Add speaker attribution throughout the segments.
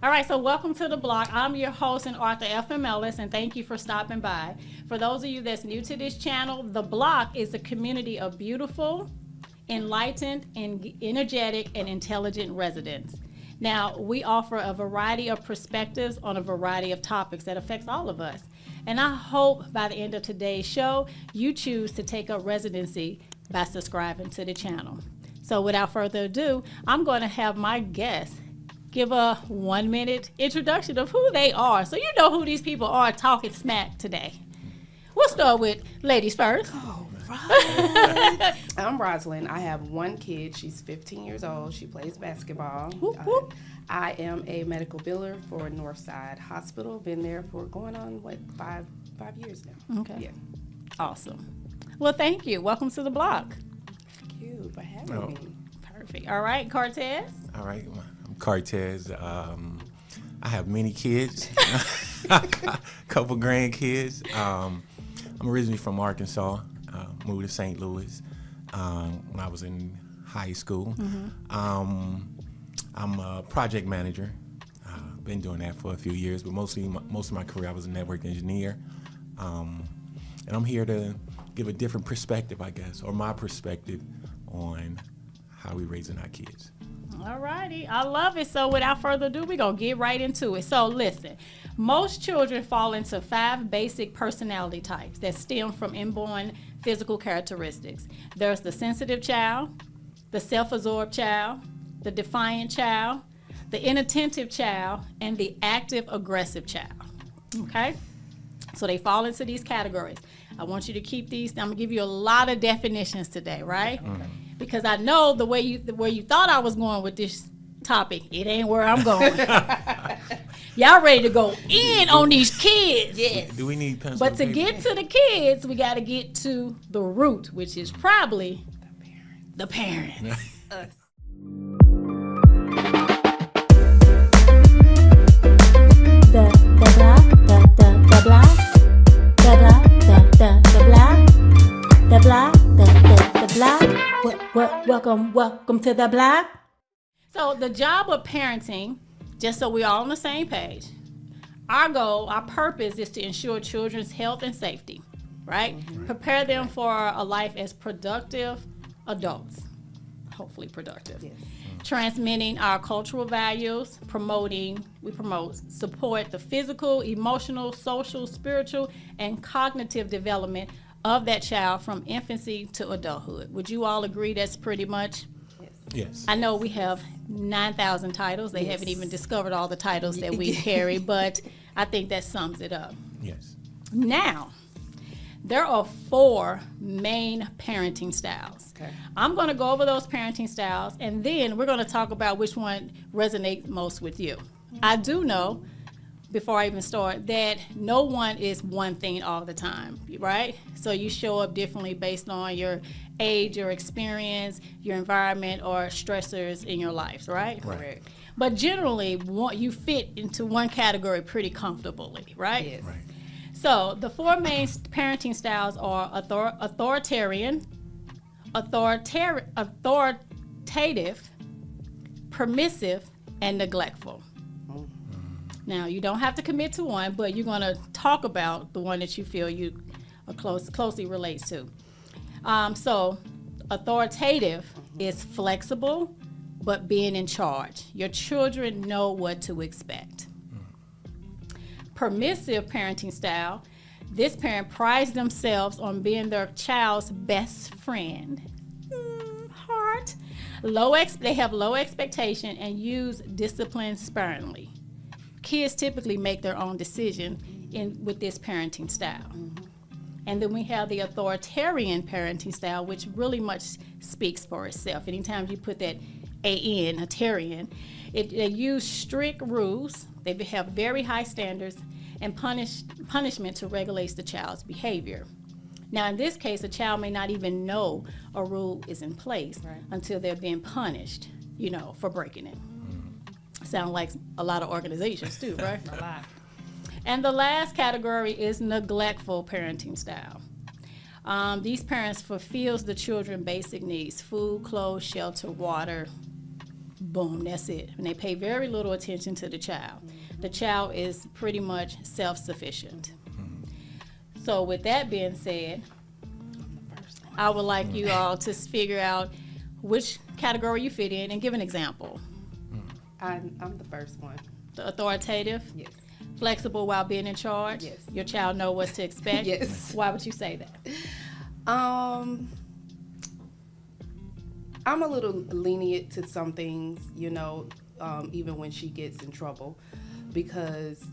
Speaker 1: All right, so welcome to The Block. I'm your host and author, F.M. Ellis, and thank you for stopping by. For those of you that's new to this channel, The Block is a community of beautiful, enlightened, and energetic, and intelligent residents. Now, we offer a variety of perspectives on a variety of topics that affects all of us. And I hope by the end of today's show, you choose to take up residency by subscribing to the channel. So without further ado, I'm going to have my guests give a 1-minute introduction of who they are, so you know who these people are talking smack today. We'll start with ladies first.
Speaker 2: All right. I'm Rosalind. I have one kid. She's 15 years old. She plays basketball.
Speaker 1: Whoop, whoop.
Speaker 2: I am a medical biller for Northside Hospital. Been there for going on, five years now.
Speaker 1: Okay.
Speaker 2: Yeah.
Speaker 1: Awesome. Well, thank you. Welcome to The Block.
Speaker 2: Thank you for having me.
Speaker 1: Perfect. All right, Kartez.
Speaker 3: All right, I'm Kartez. I have many kids, couple grandkids. I'm originally from Arkansas. Moved to St. Louis when I was in high school. Mm-hmm. I'm a project manager. Been doing that for a few years, but most of my career I was a network engineer. And I'm here to give a different perspective, I guess, or my perspective on how we raising our kids.
Speaker 1: All righty. I love it. So without further ado, we're going to get right into it. So listen, most children fall into 5 basic personality types that stem from inborn physical characteristics. There's the sensitive child, the self-absorbed child, the defiant child, the inattentive child, and the active aggressive child. Okay? So they fall into these categories. I want you to keep these. I'm going to give you a lot of definitions today, right? Mm-hmm. Because I know where you thought I was going with this topic, it ain't where I'm going. Y'all ready to go in on these kids?
Speaker 2: Yes.
Speaker 3: Do we need pencil?
Speaker 1: But to get to the kids, we got to get to the root, which is probably the parents.
Speaker 2: Us.
Speaker 1: Welcome to the block. So the job of parenting, just so we're all on the same page, our goal, our purpose is to ensure children's health and safety, right? Mm-hmm. Prepare them for a life as productive adults, hopefully productive. Yes. Transmitting our cultural values, we support the physical, emotional, social, spiritual, and cognitive development of that child from infancy to adulthood. Would you all agree that's pretty much?
Speaker 3: Yes.
Speaker 1: I know we have 9,000 titles. They haven't even discovered all the titles that we carry, but I think that sums it up.
Speaker 3: Yes.
Speaker 1: Now, there are 4 main parenting styles. Okay. I'm going to go over those parenting styles, and then we're going to talk about which one resonates most with you. I do know, before I even start, that no one is one thing all the time, right? So you show up differently based on your age, your experience, your environment, or stressors in your life, right?
Speaker 3: Right.
Speaker 1: But generally, you fit into one category pretty comfortably, right?
Speaker 2: Yes.
Speaker 3: Right.
Speaker 1: So the 4 main parenting styles are authoritarian, authoritative, permissive, and neglectful. Now, you don't have to commit to one, but you're going to talk about the one that you feel you closely relates to. So authoritative is flexible, but being in charge. Your children know what to expect. Permissive parenting style, this parent prides themselves on being their child's best friend. Heart. They have low expectation and use discipline sparingly. Kids typically make their own decision with this parenting style. Mm-hmm. And then we have the authoritarian parenting style, which really much speaks for itself. Anytime you put that A-N, authoritarian, they use strict rules, they have very high standards, and punishment to regulate the child's behavior. Now, in this case, a child may not even know a rule is in place until they're being punished, for breaking it. Sound like a lot of organizations too, right?
Speaker 2: A lot.
Speaker 1: And the last category is neglectful parenting style. These parents fulfills the children's basic needs: food, clothes, shelter, water, boom, that's it. And they pay very little attention to the child. The child is pretty much self-sufficient. So with that being said, I would like you all to figure out which category you fit in and give an example.
Speaker 2: I'm the first one.
Speaker 1: The authoritative,
Speaker 2: Yes.
Speaker 1: flexible while being in charge.
Speaker 2: Yes.
Speaker 1: Your child know what to expect.
Speaker 2: Yes.
Speaker 1: Why would you say that?
Speaker 2: I'm a little lenient to some things, you know, even when she gets in trouble, because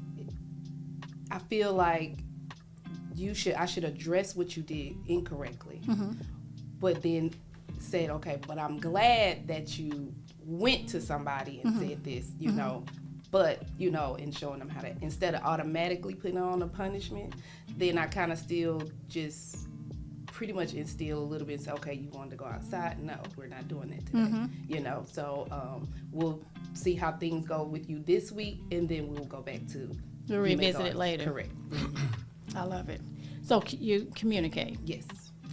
Speaker 2: I feel like I should address what you did incorrectly, but then said, okay, but I'm glad that you went to somebody and said this, you know, but, you know, and showing them how to, instead of automatically putting on a punishment, then I kind of still just pretty much instill a little bit, say, okay, you wanted to go outside? No, we're not doing that today, you know, so we'll see how things go with you this week, and then we'll go back to
Speaker 1: We'll revisit it later.
Speaker 2: Correct.
Speaker 1: I love it. So you communicate,
Speaker 2: Yes.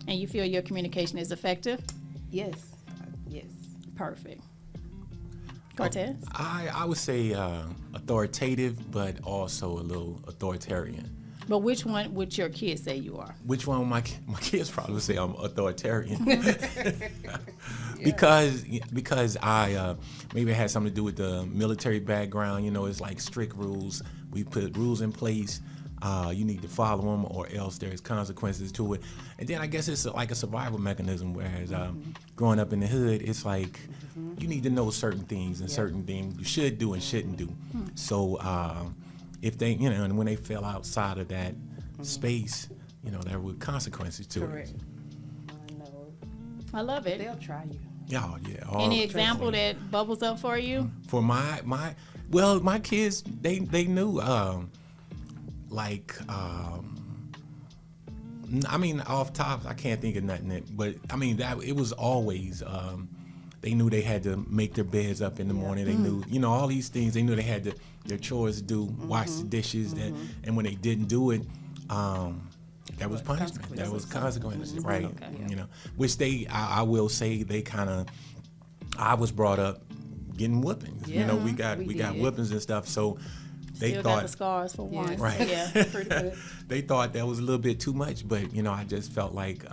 Speaker 1: and you feel your communication is effective?
Speaker 2: Yes. Yes.
Speaker 1: Perfect. Kartez?
Speaker 3: I would say authoritative, but also a little authoritarian.
Speaker 1: But which one would your kids say you are?
Speaker 3: Which one? My kids probably would say I'm authoritarian. because I maybe it had something to do with the military background. You know, it's like strict rules. We put rules in place. You need to follow them, or else there's consequences to it. And then I guess it's like a survival mechanism. Whereas growing up in the hood, it's like you need to know certain things and certain things you should do and shouldn't do. So if they, you know, and when they fell outside of that space, you know, there were consequences to
Speaker 2: Correct.
Speaker 3: it.
Speaker 2: I know.
Speaker 1: I love it.
Speaker 2: They'll try you.
Speaker 3: Yeah, yeah.
Speaker 1: Any example that bubbles up for you?
Speaker 3: For my kids, they knew I mean, off top, I can't think of nothing. But I mean, that it was always. They knew they had to make their beds up in the morning. They knew, you know, all these things. They knew they had their chores to do, wash the dishes, and when they didn't do it, that was punishment. That was consequences, right?
Speaker 1: Okay.
Speaker 3: You know, which I will say they kind of. I was brought up getting whoopings. You know, we got
Speaker 2: did.
Speaker 3: whoopings and stuff. So they
Speaker 1: Still
Speaker 3: thought
Speaker 1: got the scars for one.
Speaker 3: Right.
Speaker 1: Yeah, pretty good.
Speaker 3: they thought that was a little bit too much, but you know, I just felt like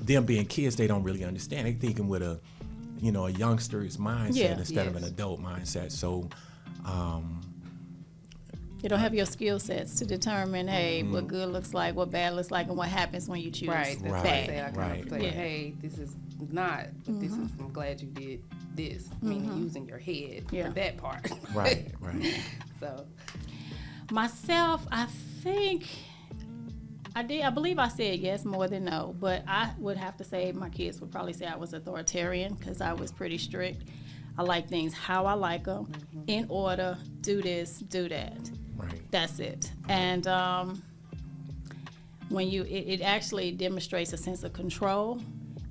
Speaker 3: them being kids, they don't really understand. They thinking with a youngster's mindset instead of an adult mindset. So
Speaker 1: You don't have your skill sets to determine, hey, what good looks like, what bad looks like, and what happens when you choose
Speaker 2: Right. That's what I
Speaker 1: bad.
Speaker 2: say. I kind
Speaker 3: Right.
Speaker 2: of say,
Speaker 1: Yeah.
Speaker 2: hey, this is not, but this is, I'm glad you did this. Meaning using your head
Speaker 1: Yeah.
Speaker 2: for that part.
Speaker 3: right.
Speaker 2: So,
Speaker 1: Myself, I think I believe I said yes more than no, but I would have to say my kids would probably say I was authoritarian because I was pretty strict. I like things how I like them, in order, do this, do that.
Speaker 3: Right.
Speaker 1: That's it. And when it actually demonstrates a sense of control.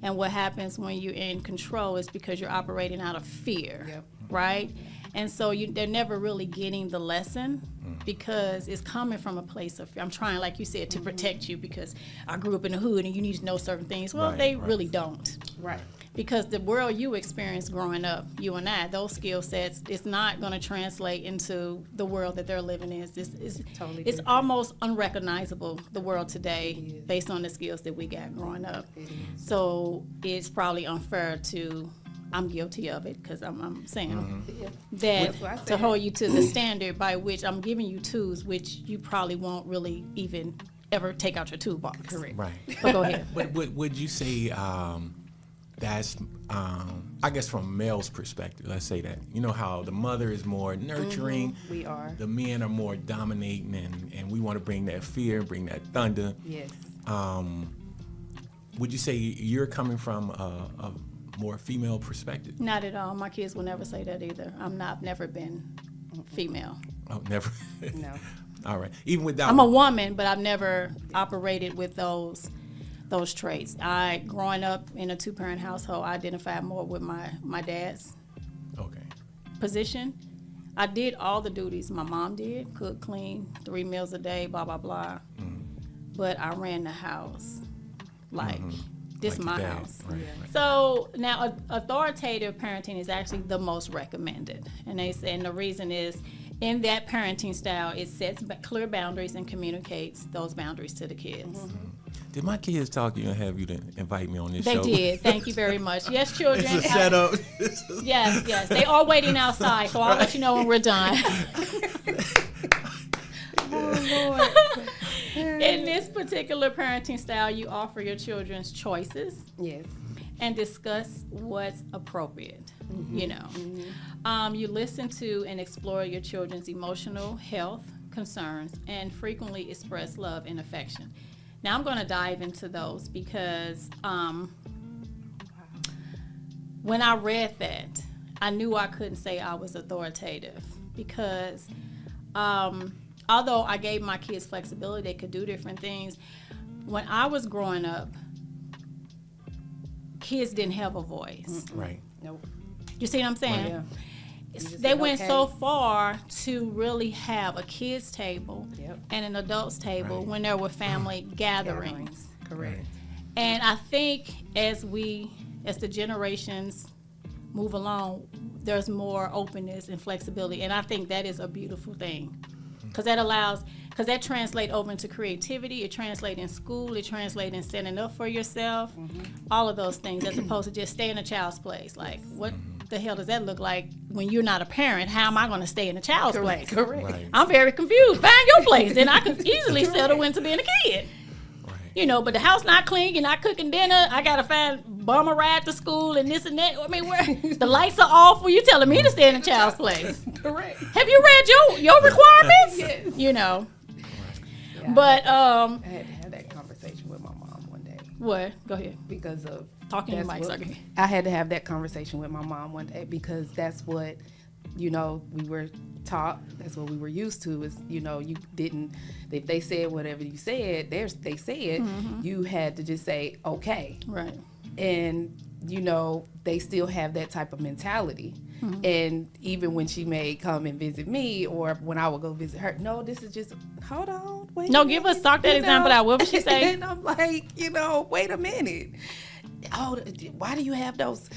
Speaker 1: And what happens when you're in control is because you're operating out of fear,
Speaker 2: Yep.
Speaker 1: right? And so they're never really getting the lesson because it's coming from a place of fear. I'm trying, like you said, to protect you because I grew up in the hood and you need to know certain things. Well,
Speaker 3: Right,
Speaker 1: they
Speaker 3: right.
Speaker 1: really don't.
Speaker 2: right.
Speaker 1: Because the world you experienced growing up, you and I, those skill sets, it's not going to translate into the world that they're living in. It's
Speaker 2: Totally
Speaker 1: it's
Speaker 2: different.
Speaker 1: almost unrecognizable, the world today,
Speaker 2: It is.
Speaker 1: based on the skills that we got growing up.
Speaker 2: It is.
Speaker 1: So it's probably unfair I'm guilty of it because I'm saying
Speaker 2: Yeah.
Speaker 1: that
Speaker 2: That's what I
Speaker 1: to
Speaker 2: said.
Speaker 1: hold you to the standard by which I'm giving you tools, which you probably won't really even ever take out your toolbox.
Speaker 2: Correct.
Speaker 3: Right.
Speaker 1: But go ahead.
Speaker 3: But would you say that's, I guess from a male's perspective, let's say that, you know how the mother is more nurturing,
Speaker 2: We are.
Speaker 3: the men are more dominating, and we want to bring that fear, bring that thunder.
Speaker 2: Yes.
Speaker 3: Would you say you're coming from a more female perspective?
Speaker 1: Not at all. My kids will never say that either. I've never been female.
Speaker 3: Oh, never.
Speaker 2: No.
Speaker 3: All right. Even without.
Speaker 1: I'm a woman, but I've never operated with those traits. Growing up in a two-parent household, I identified more with my dad's
Speaker 3: Okay.
Speaker 1: position. I did all the duties my mom did, cook, clean, 3 meals a day, blah, blah, blah. But I ran the house like This
Speaker 3: like
Speaker 1: my
Speaker 3: your dad.
Speaker 1: house.
Speaker 3: Right,
Speaker 2: Yeah.
Speaker 3: right.
Speaker 1: So now authoritative parenting is actually the most recommended. And they say, and the reason is in that parenting style, it sets clear boundaries and communicates those boundaries to the kids.
Speaker 3: Did my kids talk to you and have you to invite me on this
Speaker 1: They
Speaker 3: show?
Speaker 1: did. Thank you very much. Yes, children.
Speaker 3: It's a setup.
Speaker 1: Yes. They are waiting outside, so I'll let you know when we're done. In this particular parenting style, you offer your children's choices
Speaker 2: Yes.
Speaker 1: and discuss what's appropriate. You know, you listen to and explore your children's emotional health concerns and frequently express love and affection. Now I'm going to dive into those because when I read that, I knew I couldn't say I was authoritative because although I gave my kids flexibility, they could do different things. When I was growing up, kids didn't have a voice.
Speaker 3: Right.
Speaker 2: Nope.
Speaker 1: You see what I'm saying?
Speaker 2: Yeah. You just
Speaker 1: They
Speaker 2: said,
Speaker 1: went
Speaker 2: okay.
Speaker 1: so far to really have a kids table
Speaker 2: Yep.
Speaker 1: and an adults table
Speaker 3: Right.
Speaker 1: when there were family gatherings.
Speaker 2: Gatherings. Correct.
Speaker 1: And I think as the generations move along, there's more openness and flexibility. And I think that is a beautiful thing. Because that translates over into creativity. It translates in school. It translates in standing up for yourself. All of those things, as opposed to just stay in a child's place. Like, what the hell does that look like when you're not a parent? How am I going to stay in a child's place?
Speaker 2: Correct.
Speaker 3: Right.
Speaker 1: I'm very confused. Find your place. Then I could easily settle into being a kid.
Speaker 3: Right.
Speaker 1: You know, but the house not clean, you're not cooking dinner. I gotta find bum a ride to school and this and that. I mean, where the lights are off. You telling me to stay in a child's place?
Speaker 2: Correct.
Speaker 1: Have you read your requirements?
Speaker 2: Yes.
Speaker 1: You know,
Speaker 2: Yeah,
Speaker 1: but
Speaker 2: I had to have that conversation with my mom one day
Speaker 1: what? Go ahead.
Speaker 2: because of
Speaker 1: Talking to
Speaker 2: that's
Speaker 1: Mike.
Speaker 2: what-
Speaker 1: Okay.
Speaker 2: I had to have that conversation with my mom one day because that's what, we were taught. That's what we were used to is, you didn't, if they said whatever you said, they said, you had to just say, okay.
Speaker 1: Right.
Speaker 2: And, they still have that type of mentality. And even when she may come and visit me or when I would go visit her, no, this is just, hold on, wait
Speaker 1: No,
Speaker 2: a
Speaker 1: give
Speaker 2: minute,
Speaker 1: us talk that example out. What would she say?
Speaker 2: And I'm like, wait a minute. Oh, why do you have those,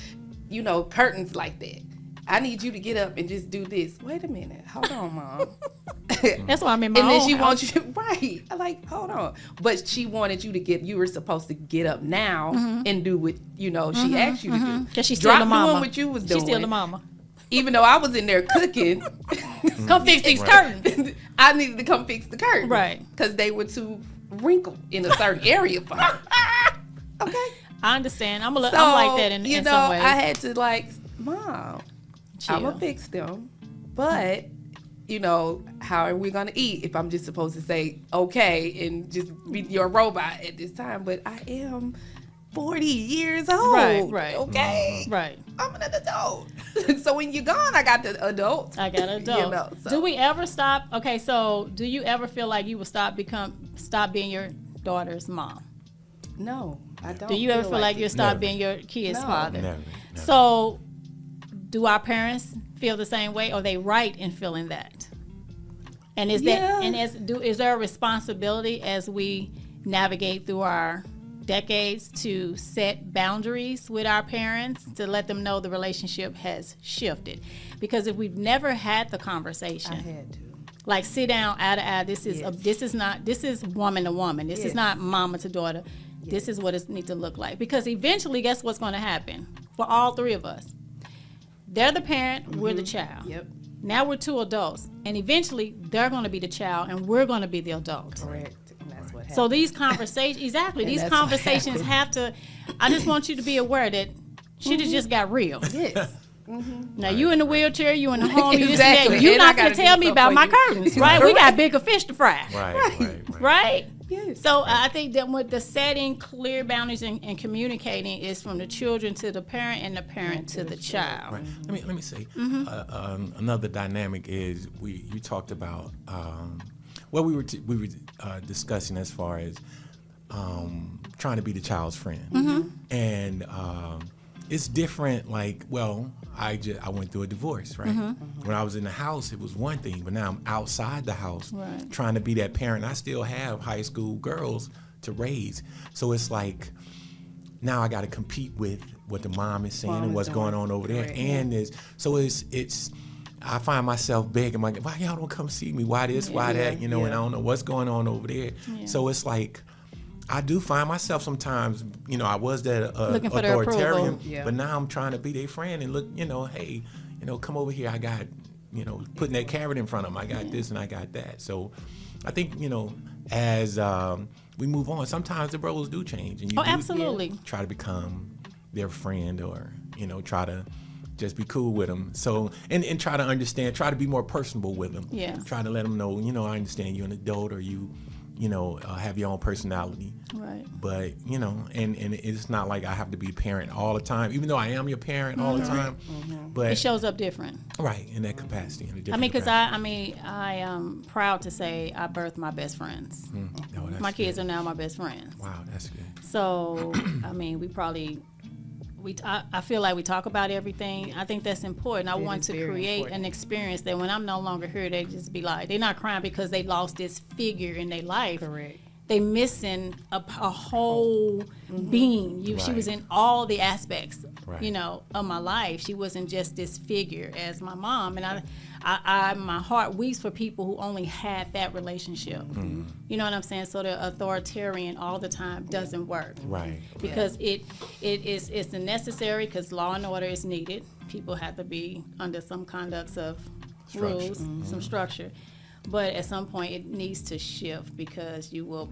Speaker 2: curtains like that? I need you to get up and just do this. Wait a minute. Hold on, Mom.
Speaker 1: That's why I'm in my
Speaker 2: And then
Speaker 1: own
Speaker 2: she
Speaker 1: house.
Speaker 2: wants you, right. I'm like, hold on. But she wanted you were supposed to get up now and do what, she asked you to do.
Speaker 1: Because she's still
Speaker 2: Drop
Speaker 1: the mama.
Speaker 2: doing what you was doing.
Speaker 1: She's still the mama.
Speaker 2: Even though I was in there cooking,
Speaker 1: Come fix these curtains.
Speaker 2: I needed to come fix the curtains.
Speaker 1: Right.
Speaker 2: Because they were too wrinkled in a certain area for her. Okay.
Speaker 1: I understand. I'm
Speaker 2: So,
Speaker 1: like that in some ways.
Speaker 2: I had to Mom,
Speaker 1: Chill.
Speaker 2: I'm going to fix them. But, how are we going to eat if I'm just supposed to say, okay, and just be your robot at this time? But I am 40 years old.
Speaker 1: Right.
Speaker 2: Okay.
Speaker 1: Right.
Speaker 2: I'm an adult. So when you're gone, I got the adult.
Speaker 1: I got an adult.
Speaker 2: So.
Speaker 1: Do we ever stop? Okay, so do you ever feel like you will stop being your daughter's mom?
Speaker 2: No, I don't.
Speaker 1: Do you ever feel like you'll stop
Speaker 3: Never.
Speaker 1: being your kid's
Speaker 2: No.
Speaker 1: father?
Speaker 3: Never.
Speaker 1: So, do our parents feel the same way? Or are they right in feeling that? And is
Speaker 2: Yeah.
Speaker 1: that is there a responsibility as we navigate through our decades to set boundaries with our parents to let them know the relationship has shifted? Because if we've never had the conversation,
Speaker 2: I had to.
Speaker 1: like sit down eye to eye, this is
Speaker 2: Yes.
Speaker 1: this is woman to woman. This is
Speaker 2: Yes.
Speaker 1: not mama to daughter. This is what it needs to look like. Because eventually, guess what's going to happen for all three of us? They're the parent, we're the child.
Speaker 2: Yep.
Speaker 1: Now we're two adults, and eventually they're going to be the child, and we're going to be the adult.
Speaker 2: Correct. And that's what happened.
Speaker 1: So these conversations, exactly,
Speaker 2: And
Speaker 1: these
Speaker 2: that's what
Speaker 1: conversations have to. I just want you to be aware that shit has just got real.
Speaker 2: yes.
Speaker 1: Now you in the wheelchair, you in the home, you
Speaker 2: Exactly.
Speaker 1: just you're
Speaker 2: And
Speaker 1: not
Speaker 2: I
Speaker 1: going to
Speaker 2: gotta
Speaker 1: tell
Speaker 2: do
Speaker 1: me
Speaker 2: something
Speaker 1: about
Speaker 2: for
Speaker 1: my
Speaker 2: you.
Speaker 1: curtains, right? We got bigger fish to fry.
Speaker 3: Right.
Speaker 1: Right?
Speaker 2: Yes.
Speaker 1: So I think that with the setting clear boundaries and communicating is from the children to the parent and the parent to the child.
Speaker 3: Right. Let me say another dynamic is you talked about what we were discussing as far as trying to be the child's friend, and it's different. Like, well, I went through a divorce, right? When I was in the house, it was one thing, but now I'm outside the house,
Speaker 1: Right.
Speaker 3: trying to be that parent. I still have high school girls to raise, so it's like, now I got to compete with what the mom is saying
Speaker 2: Mom
Speaker 3: and
Speaker 2: is
Speaker 3: what's
Speaker 2: doing.
Speaker 3: going on over there.
Speaker 2: Correct.
Speaker 3: And it's I find myself begging, like, why y'all don't come see me? Why this? Why that? You know, and I don't know what's going on over there.
Speaker 1: Yeah.
Speaker 3: So it's like, I do find myself sometimes, you know, I was that
Speaker 1: Looking for their
Speaker 3: authoritarian,
Speaker 1: approval.
Speaker 2: Yeah.
Speaker 3: but now I'm trying to be their friend and look, you know, hey, you know, come over here. I got, you know, putting that carrot in front of them. I got this and I got that. So I think, you know, as we move on, sometimes the roles do change. And you do
Speaker 1: absolutely.
Speaker 3: try to become their friend or, you know, try to just be cool with them. So, and try to understand, try to be more personable with them.
Speaker 1: Yeah.
Speaker 3: Try to let them know, you know, I understand you're an adult or you know, have your own personality.
Speaker 1: Right.
Speaker 3: But, you know, and it's not like I have to be a parent all the time, even though I am your parent all the time. But
Speaker 1: It shows up different.
Speaker 3: right, in that capacity. In a different
Speaker 1: I mean, because
Speaker 3: capacity.
Speaker 1: I am proud to say I birthed my best friends.
Speaker 3: No, that's
Speaker 1: My kids
Speaker 3: good.
Speaker 1: are now my best friends.
Speaker 3: Wow, that's good.
Speaker 1: So, I mean, I feel like we talk about everything. I think that's important. I want
Speaker 2: is
Speaker 1: to
Speaker 2: very
Speaker 1: create
Speaker 2: important.
Speaker 1: an experience that when I'm no longer here, they just be like, they're not crying because they lost this figure in their life.
Speaker 2: Correct.
Speaker 1: They missing a whole being. She was
Speaker 3: Right.
Speaker 1: in all the aspects,
Speaker 3: Right.
Speaker 1: you know, of my life. She wasn't just this figure as my mom. And I my heart weeps for people who only had that relationship. You know what I'm saying? So the authoritarian all the time doesn't work.
Speaker 3: Right.
Speaker 1: Because it's necessary because law and order is needed. People have to be under some conducts of
Speaker 3: Structure.
Speaker 1: rules, some structure. But at some point, it needs to shift because you will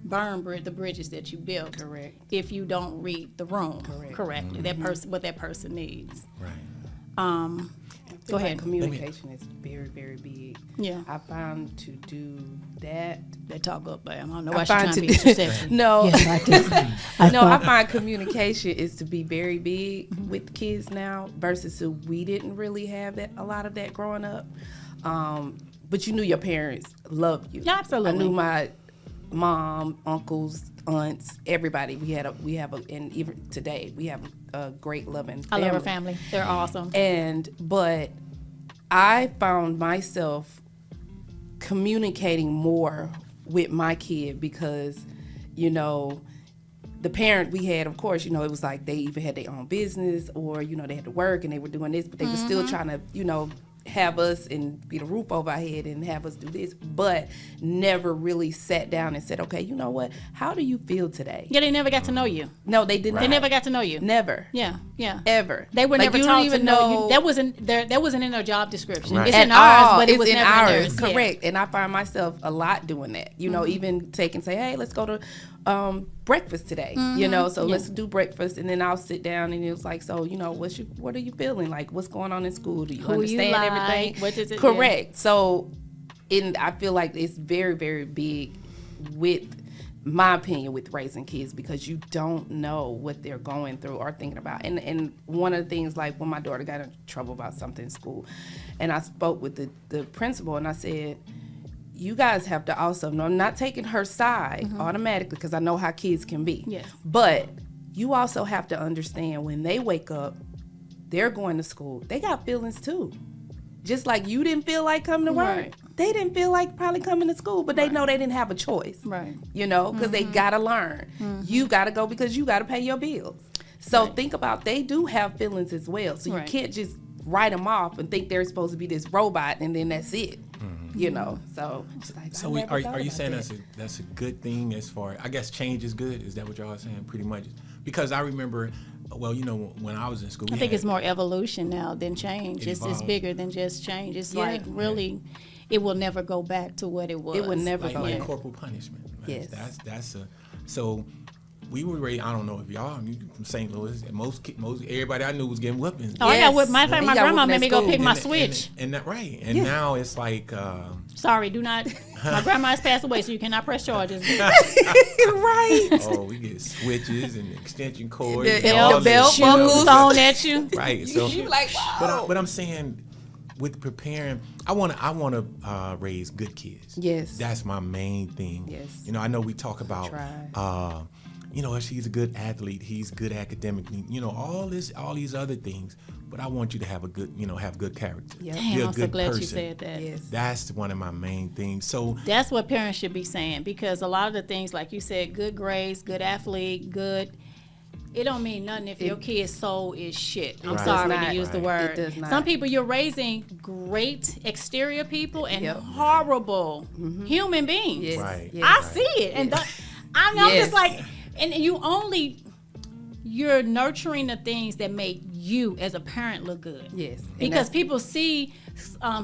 Speaker 1: burn the bridges that you built.
Speaker 2: Correct.
Speaker 1: If you don't read the room
Speaker 2: Correct.
Speaker 1: correctly, that person, what that person needs.
Speaker 3: Right.
Speaker 1: Go ahead.
Speaker 2: Communication is very, very big.
Speaker 1: Yeah.
Speaker 2: I found to do that.
Speaker 1: They talk up, but I don't know
Speaker 2: I
Speaker 1: why she's
Speaker 2: find
Speaker 1: trying to
Speaker 2: to
Speaker 1: be too sexy.
Speaker 2: no,
Speaker 4: I
Speaker 2: no. I
Speaker 4: thought-
Speaker 2: find communication is to be very big with kids now versus who we didn't really have that a lot of that growing up. But you knew your parents loved you.
Speaker 1: Yeah, absolutely.
Speaker 2: I knew my mom, uncles, aunts, everybody. We have and even today we have a great loving
Speaker 1: I
Speaker 2: family.
Speaker 1: love her family. They're awesome.
Speaker 2: But I found myself communicating more with my kid because, you know, the parent we had, of course, you know, it was like they either had their own business or, you know, they had to work and they were doing this, but they were still trying to, you know, have us and get a roof over our head and have us do this, but never really sat down and said, okay, you know what? How do you feel today?
Speaker 1: Yeah, they never got to know you.
Speaker 2: No, they didn't.
Speaker 1: They never got to know you.
Speaker 2: Never.
Speaker 1: Yeah, yeah.
Speaker 2: Ever.
Speaker 1: They were
Speaker 2: Like,
Speaker 1: never
Speaker 2: you
Speaker 1: taught
Speaker 2: don't
Speaker 1: to
Speaker 2: even
Speaker 1: know.
Speaker 2: know.
Speaker 1: That wasn't in their job description.
Speaker 3: Right.
Speaker 1: It's
Speaker 2: At
Speaker 1: in ours,
Speaker 2: all.
Speaker 1: but it
Speaker 2: It's
Speaker 1: was
Speaker 2: in
Speaker 1: never
Speaker 2: ours.
Speaker 1: in theirs. Yeah.
Speaker 2: Correct. And I find myself a lot doing that. You know, even say, hey, let's go to breakfast today. You know, so let's do breakfast, and then I'll sit down and it's like, so, you know, what are you feeling? Like, what's going on in school? Do you
Speaker 1: Who you
Speaker 2: understand
Speaker 1: like?
Speaker 2: everything?
Speaker 1: What does it-
Speaker 2: Correct. So, I feel like it's very, very big with my opinion with raising kids because you don't know what they're going through or thinking about. And one of the things, like when my daughter got in trouble about something in school, and I spoke with the principal and I said, you guys have to also know, I'm not taking her side automatically because I know how kids can be.
Speaker 1: Yes.
Speaker 2: But you also have to understand when they wake up, they're going to school, they got feelings too. Just like you didn't feel like coming to work,
Speaker 1: Right.
Speaker 2: they didn't feel like probably coming to school, but they know they didn't have a choice.
Speaker 1: Right.
Speaker 2: You know, because they gotta learn. You gotta go because you gotta pay your bills. So
Speaker 1: Right.
Speaker 2: think about, they do have feelings as well. So you
Speaker 1: Right.
Speaker 2: can't just write them off and think they're supposed to be this robot and then that's it. You know, so it's like,
Speaker 3: So
Speaker 2: I never
Speaker 3: are
Speaker 2: thought
Speaker 3: you
Speaker 2: about
Speaker 3: saying
Speaker 2: that.
Speaker 3: that's a good thing as far, I guess change is good? Is that what y'all are saying pretty much? Because I remember, well, you know, when I was in school,
Speaker 1: I think it's more evolution now than change.
Speaker 3: It
Speaker 1: It's
Speaker 3: evolved.
Speaker 1: bigger than just change. It's
Speaker 2: Yeah.
Speaker 1: like really, it will never go back to what it was.
Speaker 2: It would never go
Speaker 3: like
Speaker 2: back.
Speaker 3: corporal punishment.
Speaker 2: Yes.
Speaker 3: So we were raised, I don't know if y'all, you from St. Louis, and most everybody I knew was getting whippings.
Speaker 1: Oh, I got
Speaker 2: Yes.
Speaker 1: whipped. Matter of fact,
Speaker 2: He
Speaker 1: my
Speaker 2: got
Speaker 1: grandma
Speaker 2: whipped
Speaker 1: made
Speaker 2: at
Speaker 1: me go
Speaker 2: school.
Speaker 1: pick my
Speaker 3: And-
Speaker 1: switch.
Speaker 3: And that right. And now it's like
Speaker 1: Sorry, do not. My grandma has passed away, so you cannot press charges.
Speaker 2: Right.
Speaker 3: oh, we get switches and extension cords.
Speaker 2: The
Speaker 3: and all
Speaker 2: belt
Speaker 3: this
Speaker 2: buckles.
Speaker 3: stuff.
Speaker 1: thrown at you.
Speaker 3: Right. So
Speaker 2: You like, wow.
Speaker 3: But I'm saying, with preparing, I want to raise good kids.
Speaker 2: Yes.
Speaker 3: That's my main thing.
Speaker 2: Yes.
Speaker 3: You know, I know we talk about,
Speaker 2: Try.
Speaker 3: you know, she's a good athlete, he's good academically, you know, all these other things. But I want you to have a good, you know, have good character.
Speaker 2: Yep.
Speaker 3: Be
Speaker 1: Damn,
Speaker 3: a
Speaker 1: I'm so
Speaker 3: good
Speaker 1: glad
Speaker 3: person.
Speaker 1: you said that.
Speaker 2: Yes.
Speaker 3: That's one of my main things. So
Speaker 1: That's what parents should be saying because a lot of the things, like you said, good grades, good athlete, good. it don't mean nothing if your kid's soul is shit. I'm
Speaker 3: Right.
Speaker 1: sorry
Speaker 2: It does
Speaker 1: to use
Speaker 2: not.
Speaker 1: the
Speaker 2: It
Speaker 1: word.
Speaker 2: does not.
Speaker 1: Some people you're raising great exterior people and
Speaker 2: Yep.
Speaker 1: horrible human beings.
Speaker 2: Yes.
Speaker 3: Right.
Speaker 2: Yes.
Speaker 1: I see it, and I'm
Speaker 2: Yes.
Speaker 1: just like, and you're nurturing the things that make you as a parent look good.
Speaker 2: Yes. And
Speaker 1: Because
Speaker 2: that's-
Speaker 1: people see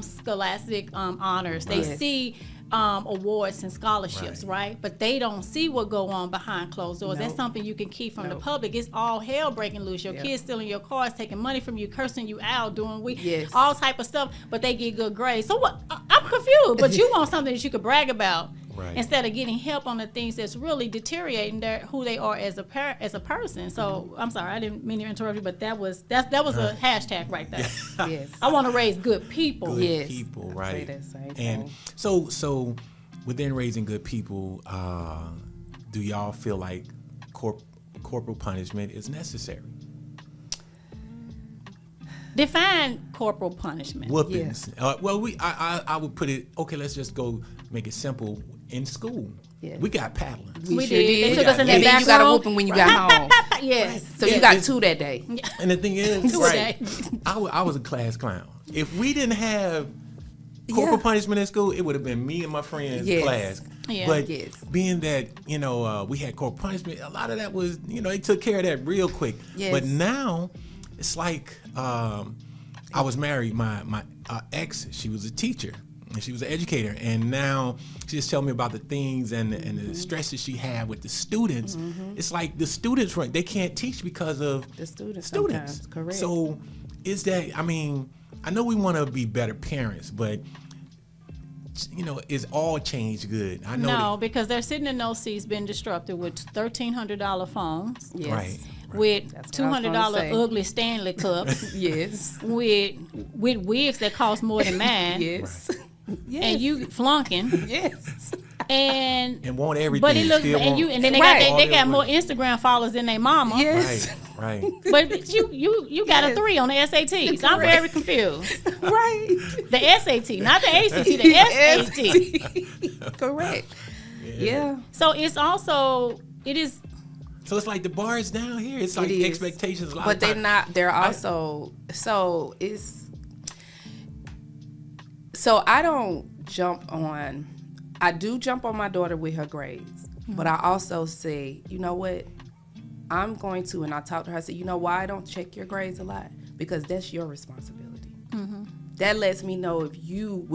Speaker 1: scholastic honors, they
Speaker 2: Yes.
Speaker 1: see awards and scholarships, right? But they don't see what go on behind closed doors. That's
Speaker 2: Nope.
Speaker 1: something you can keep from the
Speaker 2: Nope.
Speaker 1: public. It's all hell breaking loose. Your
Speaker 2: Yep.
Speaker 1: kids stealing your cars, taking money from you, cursing you out, doing
Speaker 2: Yes.
Speaker 1: all type of stuff. But they get good grades. So what? I'm confused. But you want something that you could brag about.
Speaker 3: Right.
Speaker 1: Instead of getting help on the things that's really deteriorating who they are as a as a person. So I'm sorry, I didn't mean to interrupt you, but that was a hashtag right there.
Speaker 2: Yes.
Speaker 1: I want to raise good people.
Speaker 3: Good
Speaker 2: Yes.
Speaker 3: people,
Speaker 2: I
Speaker 3: right?
Speaker 2: say that same
Speaker 3: And
Speaker 2: thing.
Speaker 3: so within raising good people, do y'all feel like corporal punishment is necessary?
Speaker 1: Define corporal punishment.
Speaker 3: Whoopings. Well, I would put it. Okay, let's just go make it simple. In school,
Speaker 2: Yes.
Speaker 3: we got paddling.
Speaker 1: We
Speaker 2: sure
Speaker 1: did.
Speaker 2: did.
Speaker 1: They took us in
Speaker 2: And
Speaker 1: that
Speaker 2: then
Speaker 1: back
Speaker 2: you got a
Speaker 1: room.
Speaker 2: whooping when you got home.
Speaker 1: Yes.
Speaker 2: So you
Speaker 3: Yeah,
Speaker 2: got
Speaker 3: it's-
Speaker 2: 2 that day.
Speaker 3: And the thing is,
Speaker 1: Two
Speaker 3: right?
Speaker 1: a day.
Speaker 3: I was a class clown. If we didn't have corporal
Speaker 2: Yeah.
Speaker 3: punishment in school, it would have been me and my friends'
Speaker 2: Yes.
Speaker 3: class.
Speaker 1: Yeah.
Speaker 3: But
Speaker 2: Yes.
Speaker 3: being that we had corporal punishment, a lot of that was they took care of that real quick.
Speaker 2: Yes.
Speaker 3: But now it's like I was married. My ex, she was a teacher. And she was an educator, and now she just telling me about the things and the stresses she had with the students. It's like the students, they can't teach because of
Speaker 2: The students.
Speaker 3: students.
Speaker 2: Sometimes. Correct.
Speaker 3: So is that? I mean, I know we want to be better parents, but is all change good? I know.
Speaker 1: No, because they're sitting in those seats being disrupted with $1,300 phones,
Speaker 2: Yes.
Speaker 3: Right.
Speaker 1: with
Speaker 2: That's what I was gonna
Speaker 1: $200
Speaker 2: say.
Speaker 1: ugly Stanley cups,
Speaker 2: Yes.
Speaker 1: with wigs that cost more than mine,
Speaker 2: Yes. Yes.
Speaker 1: and you flunking,
Speaker 2: Yes.
Speaker 1: and
Speaker 3: And want everything.
Speaker 1: but it looks
Speaker 3: still
Speaker 1: and
Speaker 3: want
Speaker 1: then they
Speaker 2: Right.
Speaker 1: got
Speaker 3: all
Speaker 1: they
Speaker 3: their
Speaker 1: got more
Speaker 3: women.
Speaker 1: Instagram followers than their mama.
Speaker 2: Yes.
Speaker 3: Right.
Speaker 1: But you got a
Speaker 2: Yes.
Speaker 1: 3 on the SATs. I'm very confused.
Speaker 2: Right.
Speaker 1: The SAT, not the ACT, the SAT.
Speaker 2: Correct. Yeah.
Speaker 1: So it's also
Speaker 3: So it's like the bar is down here. It's like
Speaker 2: It is.
Speaker 3: expectations. A lot
Speaker 2: But
Speaker 3: of
Speaker 2: they're
Speaker 3: times-
Speaker 2: not. They're also. So it's. So I don't jump on. I do jump on my daughter with her grades, but I also say, you know what? I'm going to, and I talk to her. I say, you know why I don't check your grades a lot? Because that's your responsibility. That lets me know if you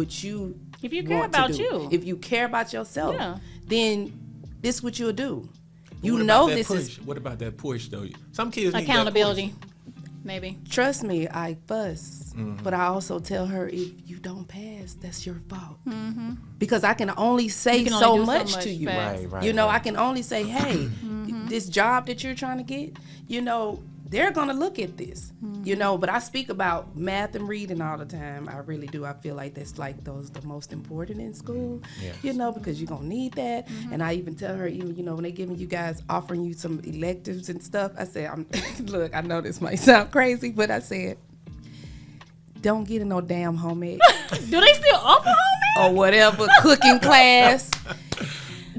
Speaker 1: If you care
Speaker 2: want to
Speaker 1: about
Speaker 2: do.
Speaker 1: you.
Speaker 2: If you care about yourself,
Speaker 1: Yeah.
Speaker 2: then this is what you'll do. You
Speaker 3: What
Speaker 2: know
Speaker 3: about that
Speaker 2: this
Speaker 3: push?
Speaker 2: is.
Speaker 3: What about that push though? Some kids need that
Speaker 1: accountability,
Speaker 3: push.
Speaker 1: maybe.
Speaker 2: Trust me, I fuss,
Speaker 3: Mm-hmm.
Speaker 2: but I also tell her if you don't pass, that's your fault. Because I can only say
Speaker 1: You can
Speaker 2: so
Speaker 1: only do so
Speaker 2: much
Speaker 1: much
Speaker 2: to you.
Speaker 1: fast.
Speaker 3: Right.
Speaker 2: You know,
Speaker 3: right.
Speaker 2: I can only say, hey, this job that you're trying to get, they're gonna look at this. But I speak about math and reading all the time. I really do. I feel like that's like the most important in school.
Speaker 3: Yes.
Speaker 2: Because you're gonna need that. And I even tell her, when they giving you guys offering you some electives and stuff, I said, look, I know this might sound crazy, but I said, don't get in no damn home ec
Speaker 1: Do they still offer home ec?
Speaker 2: or whatever cooking class.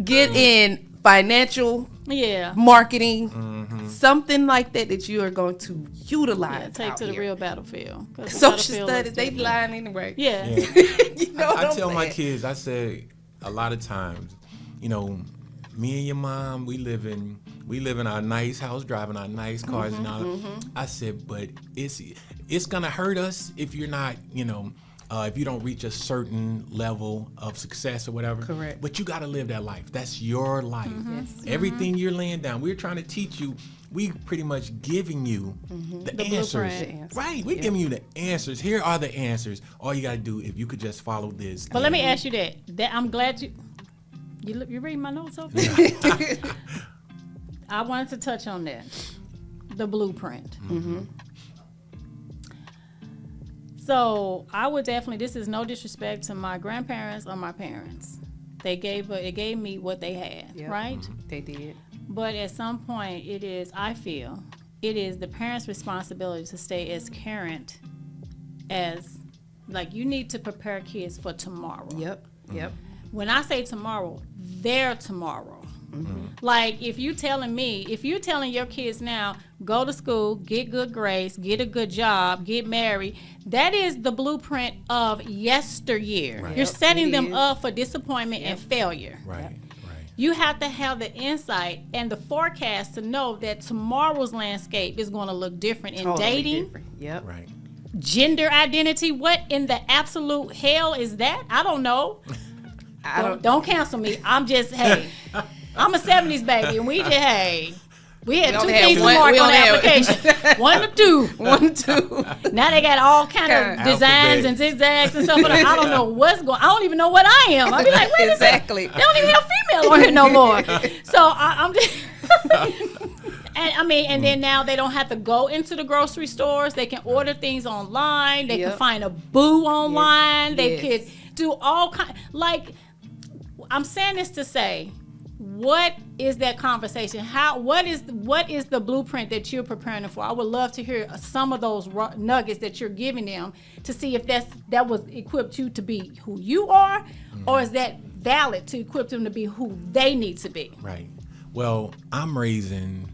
Speaker 2: Get in financial
Speaker 1: Yeah.
Speaker 2: marketing,
Speaker 3: Mm-hmm.
Speaker 2: something like that you are going to utilize.
Speaker 1: Yeah, take
Speaker 2: out
Speaker 1: to the
Speaker 2: here.
Speaker 1: real battlefield. 'Cause the
Speaker 2: Social
Speaker 1: battlefield
Speaker 2: studies,
Speaker 1: is
Speaker 2: they
Speaker 1: different.
Speaker 2: lying anyway.
Speaker 1: Yeah.
Speaker 3: Yeah.
Speaker 2: You know what
Speaker 3: I
Speaker 2: I'm
Speaker 3: tell my
Speaker 2: saying?
Speaker 3: kids, I say a lot of times, me and your mom, we live in our nice house, driving our nice cars and all. I said, but it's gonna hurt us if you're not, if you don't reach a certain level of success or whatever.
Speaker 2: Correct.
Speaker 3: But you gotta live that life. That's your life.
Speaker 2: Yes.
Speaker 3: Everything you're laying down, we're trying to teach you. We pretty much giving you the answers.
Speaker 1: blueprint.
Speaker 2: The answers.
Speaker 3: Right, we're giving you the answers. Here are the answers. All you gotta do, if you could just follow this.
Speaker 1: But let me ask you that I'm glad you reading my notes over I wanted to touch on that. The blueprint. So I would definitely, this is no disrespect to my grandparents or my parents. It gave me what they had,
Speaker 2: Yep.
Speaker 1: right?
Speaker 2: They did.
Speaker 1: But at some point I feel it is the parents' responsibility to stay as current as, like, you need to prepare kids for tomorrow.
Speaker 2: Yep. Yep.
Speaker 1: When I say tomorrow, their tomorrow. Like if you're telling your kids now, go to school, get good grades, get a good job, get married, that is the blueprint of yesteryear.
Speaker 3: Right.
Speaker 1: You're
Speaker 2: Yep,
Speaker 1: setting
Speaker 2: it
Speaker 1: them
Speaker 2: is.
Speaker 1: up for disappointment and failure.
Speaker 3: Right.
Speaker 1: You have to have the insight and the forecast to know that tomorrow's landscape is going to look different in
Speaker 2: Totally
Speaker 1: dating,
Speaker 2: different. Yep.
Speaker 3: Right.
Speaker 1: gender identity. What in the absolute hell is that? I don't know. Don't cancel me. I'm just, hey, I'm a 70s baby, and we just, hey, we had two
Speaker 2: only had
Speaker 1: things to
Speaker 2: one-
Speaker 1: mark
Speaker 2: we
Speaker 1: on the
Speaker 2: only had-
Speaker 1: application. 1 to 2.
Speaker 2: 1, 2.
Speaker 1: Now they got all kind of
Speaker 2: Okay.
Speaker 1: designs and zigzags and stuff. But I don't know what's going. I don't even know what I am. I be like, wait a
Speaker 2: Exactly.
Speaker 1: minute. They don't even have female on here no more. So I'm just. And I mean, and then now they don't have to go into the grocery stores. They can order things online. They can
Speaker 2: Yep.
Speaker 1: find a boo online. They
Speaker 2: Yes.
Speaker 1: could do all kind. Like, I'm saying this to say, what is that conversation? What is the blueprint that you're preparing them for? I would love to hear some of those nuggets that you're giving them to see if that was equipped you to be who you are, or is that valid to equip them to be who they need to be?
Speaker 3: Right. Well, I'm raising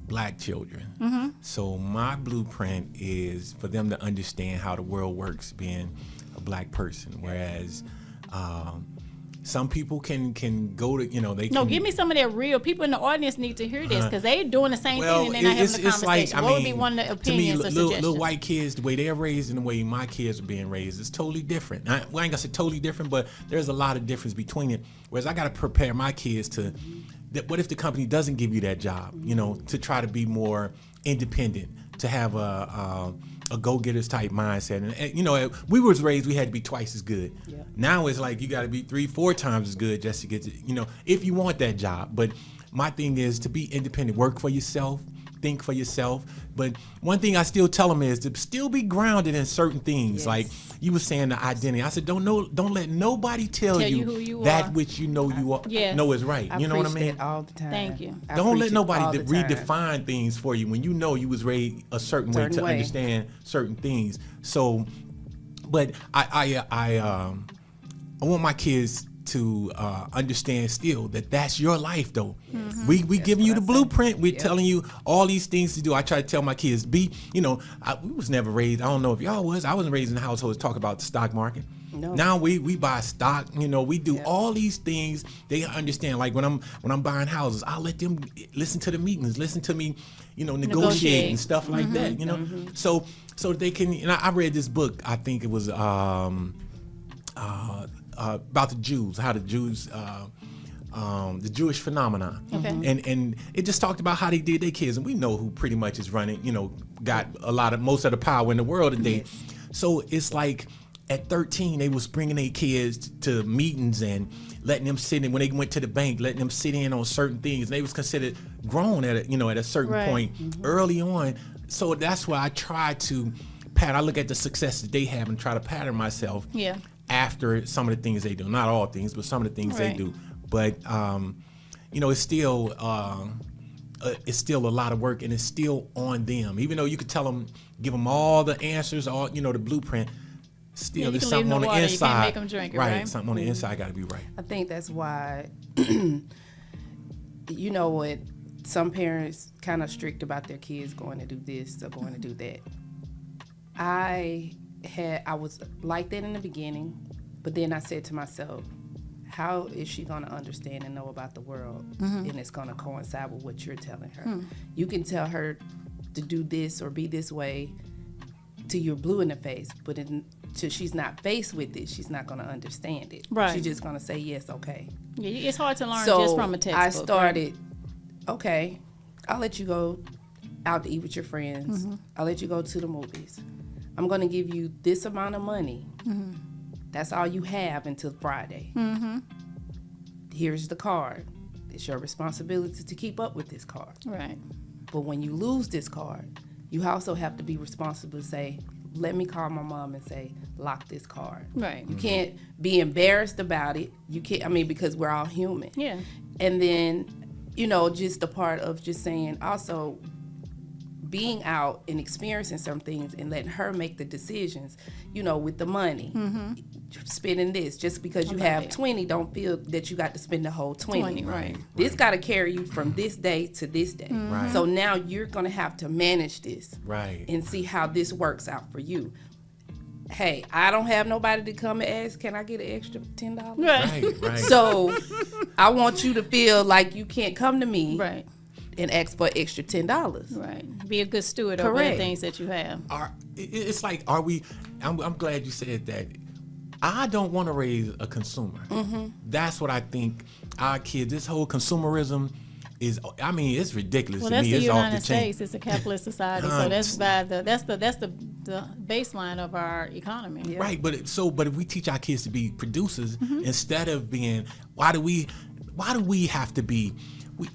Speaker 3: Black children. So my blueprint is for them to understand how the world works being a Black person. Whereas some people can go to, they can.
Speaker 1: No, give me some of that real. People in the audience need to hear this because they're doing the same thing and they're not having a conversation. What would be one of the opinions or
Speaker 3: to me,
Speaker 1: suggestions?
Speaker 3: little white kids, the way they're raised and the way my kids are being raised is totally different. I ain't gonna say totally different, but there's a lot of difference between it. Whereas I got to prepare my kids to, what if the company doesn't give you that job? To try to be more independent, to have a go-getters type mindset. And we was raised, we had to be twice as good.
Speaker 2: Yeah.
Speaker 3: Now it's like you got to be 3-4 times as good just to get to, if you want that job. But my thing is to be independent, work for yourself, think for yourself. But one thing I still tell them is to still be grounded in certain things.
Speaker 2: Yes.
Speaker 3: Like you were saying, the identity. I said, don't let nobody tell
Speaker 1: you who you
Speaker 3: that
Speaker 1: are.
Speaker 3: which you know you are.
Speaker 1: Yes.
Speaker 3: Know is right. You know what I
Speaker 2: preach
Speaker 3: mean?
Speaker 2: that all the time.
Speaker 1: Thank you.
Speaker 2: I
Speaker 3: Don't
Speaker 2: preach
Speaker 3: let
Speaker 2: it all
Speaker 3: nobody
Speaker 2: the time.
Speaker 3: redefine things for you when you know you was raised a certain way to understand certain things. So, but I want my kids to understand still that that's your life though. We giving you the blueprint. We're telling you all these things to do. I try to tell my kids, we was never raised, I don't know if y'all was, I wasn't raised in a household to talk about the stock market.
Speaker 2: No.
Speaker 3: Now we buy stock, we do all these things. They understand, like when I'm buying houses, I'll let them listen to the meetings, listen to me, negotiate and stuff like that, so they can, I read this book, I think it was about the Jews, how the Jews, the Jewish phenomenon, and it just talked about how they did their kids, and we know who pretty much is running, got most of the power in the world today. So it's like at 13, they was bringing their kids to meetings and letting them sit in when they went to the bank, letting them sit in on certain things. They was considered grown at a certain point early on. So that's why I try to I look at the success that they have and try to pattern myself.
Speaker 1: Yeah.
Speaker 3: After some of the things they do, not all things, but some of the things they do. But it's still a lot of work, and it's still on them. Even though you could tell them, give them all the answers, all the blueprint. Still, there's something on the inside.
Speaker 1: You can't make them drink it, right?
Speaker 3: Something on the inside got to be right.
Speaker 2: I think that's why, what, some parents kind of strict about their kids going to do this or going to do that. I was like that in the beginning, but then I said to myself, how is she going to understand and know about the world? And it's going to coincide with what you're telling her. You can tell her to do this or be this way till you're blue in the face, but till she's not faced with it, she's not going to understand it.
Speaker 1: Right.
Speaker 2: She's just going to say, yes, okay.
Speaker 1: Yeah, it's hard to learn
Speaker 2: So
Speaker 1: just from a textbook.
Speaker 2: I started, okay, I'll let you go out to eat with your friends. I'll let you go to the movies. I'm going to give you this amount of money. That's all you have until Friday. Here's the card. It's your responsibility to keep up with this card.
Speaker 1: Right.
Speaker 2: But when you lose this card, you also have to be responsible to say, let me call my mom and say, lock this card.
Speaker 1: Right.
Speaker 2: You can't be embarrassed about it. You can't, because we're all human.
Speaker 1: Yeah.
Speaker 2: And then, just the part of just saying, also, being out and experiencing some things and letting her make the decisions, with the money, spending this. Just because you have 20, don't feel that you got to spend the whole 20.
Speaker 1: Right.
Speaker 2: This got to carry you from this day to this day.
Speaker 3: Right.
Speaker 2: So now you're going to have to manage this and see how this works out for you. Hey, I don't have nobody to come and ask, can I get an extra $10?
Speaker 3: Right.
Speaker 2: So I want you to feel like you can't come to me
Speaker 1: Right.
Speaker 2: and ask for extra $10.
Speaker 1: Right. Be a good steward over the
Speaker 2: Correct.
Speaker 1: things that you have.
Speaker 3: It's like, are we? I'm glad you said that. I don't want to raise a consumer. That's what I think. Our kids, this whole consumerism is. I mean, it's ridiculous
Speaker 1: Well,
Speaker 3: to
Speaker 1: that's
Speaker 3: me.
Speaker 1: the
Speaker 3: It's off
Speaker 1: United
Speaker 3: the chain.
Speaker 1: States. It's a capitalist society, so that's the baseline of our economy.
Speaker 3: Right, but if we teach our kids to be producers instead of being, why do we have to be? We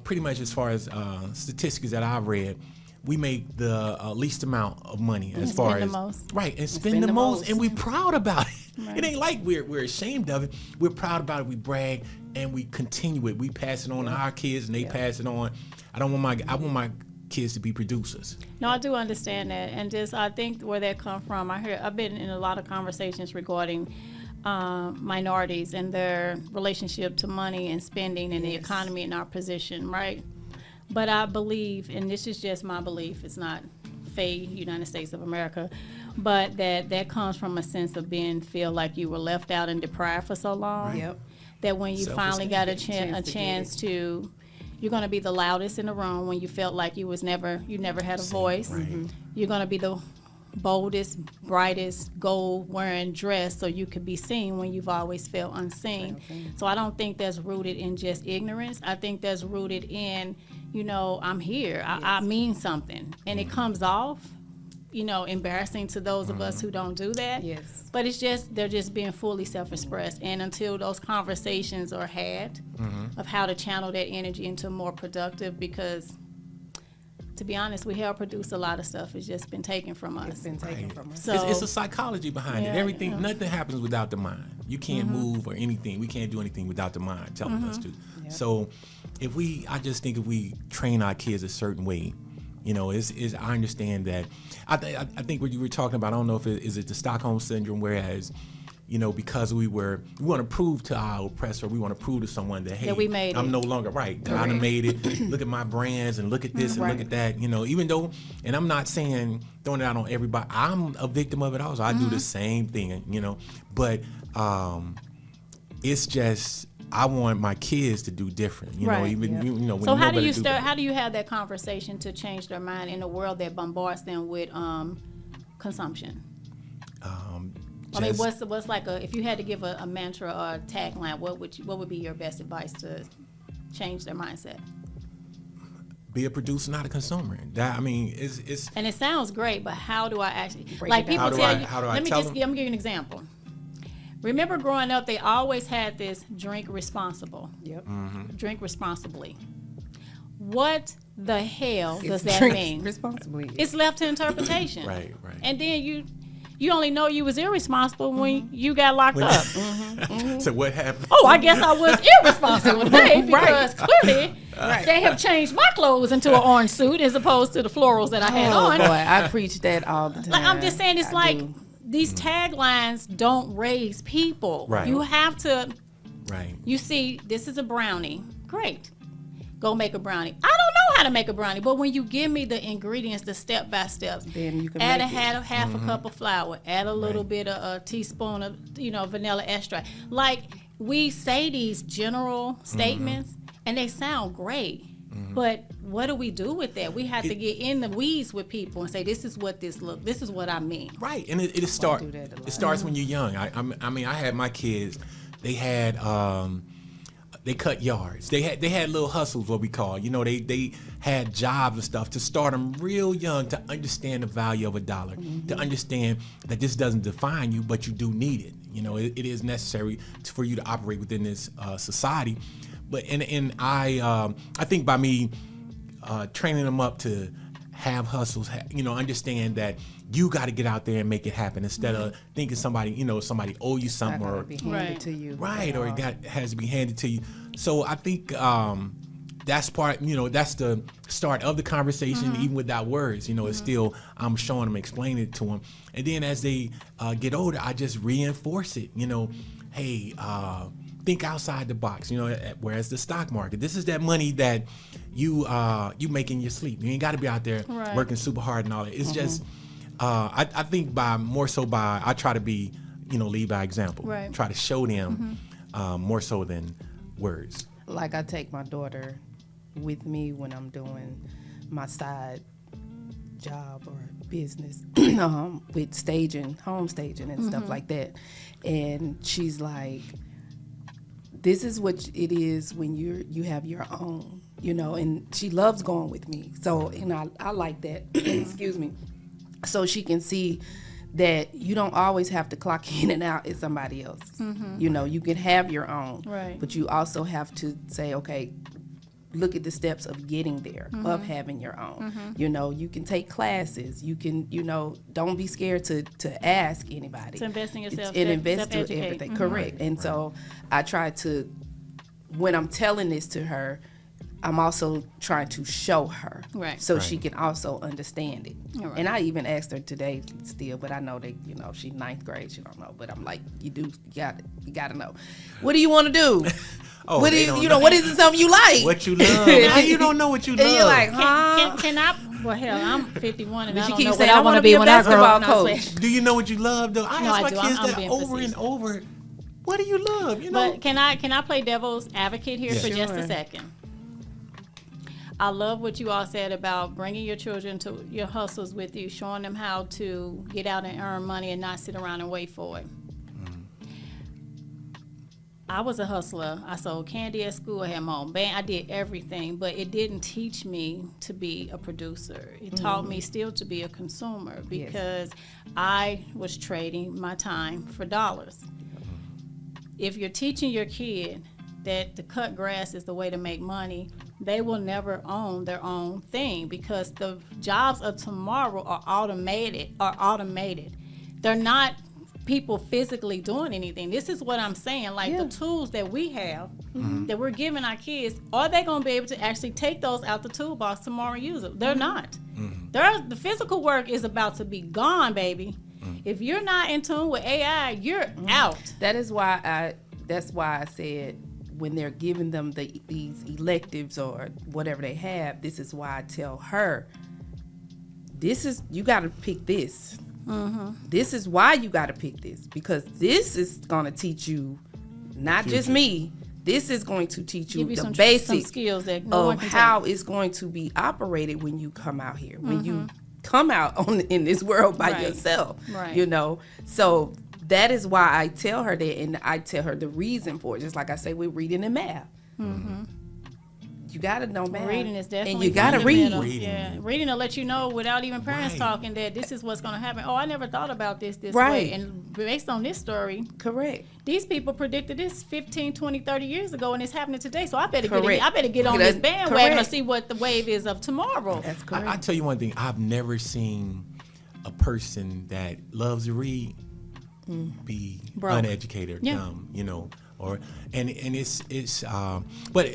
Speaker 3: pretty much, as far as statistics that I've read, we make the least amount of money as far
Speaker 1: spend
Speaker 3: as
Speaker 1: the most.
Speaker 3: right, and spend the most, and we proud about it. It ain't like we're ashamed of it. We're proud about it. We brag and we continue it. We pass it on to our kids, and they pass it on. I want my kids to be producers.
Speaker 1: No, I do understand that, and just I think where that come from. I've been in a lot of conversations regarding minorities and their relationship to money and spending and the economy and our position, right? But I believe, and this is just my belief, it's not United States of America, but that comes from a sense of feel like you were left out and deprived for so long.
Speaker 2: Yep.
Speaker 1: That when you finally got a chance to, you're going to be the loudest in the room when you felt like you never had a voice.
Speaker 3: Right.
Speaker 1: You're going to be the boldest, brightest, gold-wearing dress so you could be seen when you've always felt unseen. So I don't think that's rooted in just ignorance. I think that's rooted in, I'm here. I mean something. And it comes off, embarrassing to those of us who don't do that.
Speaker 2: Yes.
Speaker 1: But they're just being fully self-expressed. And until those conversations are had of how to channel that energy into more productive, because to be honest, we have produced a lot of stuff. It's just been taken from us.
Speaker 2: It's been taken from us.
Speaker 1: So
Speaker 3: It's a psychology behind it. Everything, nothing happens without the mind. You can't move or anything. We can't do anything without the mind telling us to. Yep. So I just think if we train our kids a certain way, I understand that. I think what you were talking about, I don't know if is it the Stockholm syndrome, whereas, because we want to prove to our oppressor, we want to prove to someone that, hey,
Speaker 1: that we made
Speaker 3: I'm no longer right. I done made it. Look at my brands and look at this and look at that. Even though, and I'm not saying throwing it out on everybody, I'm a victim of it also. I do the same thing, but it's just, I want my kids to do different, when
Speaker 1: so how do you start? How do you have that conversation to change their mind in a world that bombards them with consumption? I mean, what's like if you had to give a mantra or a tagline, what would be your best advice to change their mindset?
Speaker 3: Be a producer, not a consumer. It's
Speaker 1: and it sounds great, but how do I actually
Speaker 2: Break it down.
Speaker 1: people tell you?
Speaker 3: How do I
Speaker 1: let me
Speaker 3: tell
Speaker 1: just
Speaker 3: them?
Speaker 1: I'm gonna give you an example. Remember growing up, they always had this drink responsible.
Speaker 2: Yep.
Speaker 1: Drink responsibly. What the hell does that
Speaker 2: Drink
Speaker 1: mean?
Speaker 2: responsibly.
Speaker 1: It's left to interpretation.
Speaker 3: Right.
Speaker 1: And then you only know you was irresponsible when you got locked up.
Speaker 3: So what happened?
Speaker 1: Oh, I guess I was irresponsible today because clearly they have changed my clothes into an orange suit as opposed to the florals that I had
Speaker 2: Oh
Speaker 1: on.
Speaker 2: boy, I preach that all the time.
Speaker 1: Like, I'm just saying, it's
Speaker 2: I do.
Speaker 1: these taglines don't raise people.
Speaker 3: Right.
Speaker 1: You have to.
Speaker 3: Right.
Speaker 1: You see, this is a brownie. Great. Go make a brownie. I don't know how to make a brownie, but when you give me the ingredients, the step by steps,
Speaker 2: Then you can
Speaker 1: add
Speaker 2: make
Speaker 1: half a cup of flour, add a little bit of a teaspoon of vanilla extract. Like, we say these general statements, and they sound great. But what do we do with that? We have to get in the weeds with people and say, this is what this is what I mean.
Speaker 3: Right, and it starts when you're young. I had my kids. They had they cut yards. They had little hustles, what we call. They had jobs and stuff to start them real young to understand the value of a dollar, to understand that this doesn't define you, but you do need it. It is necessary for you to operate within this society. But and I think by me training them up to have hustles, understand that you got to get out there and make it happen instead of thinking somebody owe you something or
Speaker 2: be handed to you.
Speaker 3: right, or it has to be handed to you. So I think that's part, that's the start of the conversation, even without words. It's still, I'm showing them, explaining it to them. And then as they get older, I just reinforce it, hey, think outside the box, whereas the stock market, this is that money that you make in your sleep. You ain't got to be out there working super hard and all that. It's just, I think I try to be, lead by example. Right. Try to show them more so than words.
Speaker 2: Like I take my daughter with me when I'm doing my side job or business with home staging and stuff like that. And she's like, this is what it is when you have your own, and she loves going with me. So, I like that, excuse me, so she can see that you don't always have to clock in and out as somebody else. You can have your own, but you also have to say, okay, look at the steps of getting there, of having your own. You can take classes. You can, don't be scared to ask anybody.
Speaker 1: To invest in yourself.
Speaker 2: And invest in everything. Correct. And so I try to, when I'm telling this to her, I'm also trying to show her so she can also understand it. And I even asked her today still, but I know that, she's 9th grade, she don't know. But I'm like, you gotta know. What do you want to do? What do what is it something you like?
Speaker 3: What you love. How you don't know what you love?
Speaker 2: And you're like, huh?
Speaker 1: Can I? Well, hell, I'm 51 and I don't know what
Speaker 2: saying,
Speaker 1: I want to be when I grow up.
Speaker 2: Coach.
Speaker 3: Do you know what you love, though? I ask my kids
Speaker 1: I'm
Speaker 3: that over and over. What do you love?
Speaker 1: But can I play devil's advocate here for just a second? I love what you all said about bringing your children to your hustles with you, showing them how to get out and earn money and not sit around and wait for it. I was a hustler. I sold candy at school. I had my own band. I did everything, but it didn't teach me to be a producer. It taught me still to be a consumer because I was trading my time for dollars. If you're teaching your kid that to cut grass is the way to make money, they will never own their own thing because the jobs of tomorrow are automated. They're not people physically doing anything. This is what I'm saying. Like the tools that we have that we're giving our kids, are they going to be able to actually take those out the toolbox tomorrow and use them? They're not. The physical work is about to be gone, baby. If you're not in tune with AI, you're out. That's why
Speaker 2: I said when they're giving them these electives or whatever they have, this is why I tell her, you got to pick this. This is why you got to pick this, because this is going to teach you, not just me, this is going to teach you the basics
Speaker 1: skills that
Speaker 2: of how it's going to be operated when you come out here, when you come out in this world by yourself, so that is why I tell her that, and I tell her the reason for it. Just like I say with reading and math. You got to know math.
Speaker 1: Reading is definitely
Speaker 2: and you got to read.
Speaker 1: Reading will let you know without even parents talking that this is what's going to happen. Oh, I never thought about this way. And based on this story,
Speaker 2: correct.
Speaker 1: These people predicted this 15, 20, 30 years ago, and it's happening today. So I better get on this bandwagon to see what the wave is of tomorrow.
Speaker 2: That's correct.
Speaker 3: I tell you one thing. I've never seen a person that loves to read be uneducated or dumb, and it's but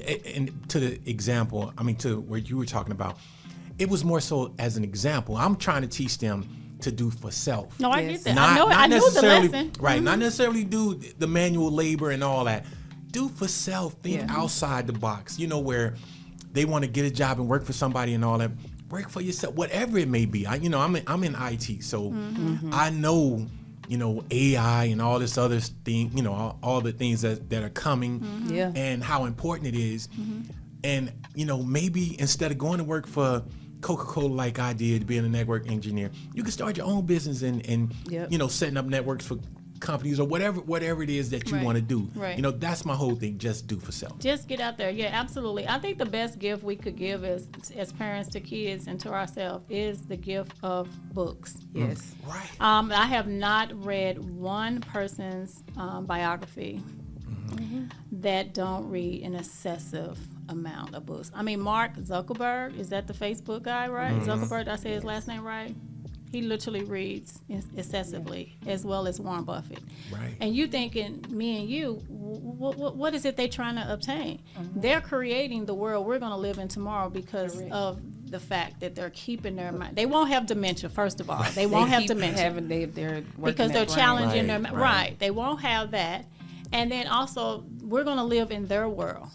Speaker 3: to the example, to where you were talking about, it was more so as an example. I'm trying to teach them to do for self.
Speaker 1: No, I get that. I know the lesson.
Speaker 3: Right, not necessarily do the manual labor and all that. Do for self. Think outside the box. Where they want to get a job and work for somebody and all that. Work for yourself, whatever it may be. I'm in IT, so I know. AI and all this other thing, all the things that are coming and how important it is. And, maybe instead of going to work for Coca-Cola like I did, being a network engineer, you can start your own business and setting up networks for companies or whatever it is that you want to do. That's my whole thing. Just do for self.
Speaker 1: Just get out there. Yeah, absolutely. I think the best gift we could give as parents to kids and to ourselves is the gift of books.
Speaker 2: Yes.
Speaker 3: Right.
Speaker 1: I have not read one person's biography that don't read an excessive amount of books. Mark Zuckerberg, is that the Facebook guy, right? Zuckerberg, did I say his last name right? He literally reads excessively, as well as Warren Buffett.
Speaker 3: Right.
Speaker 1: And you thinking, me and you, what is it they're trying to obtain? They're creating the world we're going to live in tomorrow because of the fact that they're keeping their mind. They won't have dementia, first of all. They won't have dementia because they're challenging their mind. Right. They won't have that. And then also, we're going to live in their world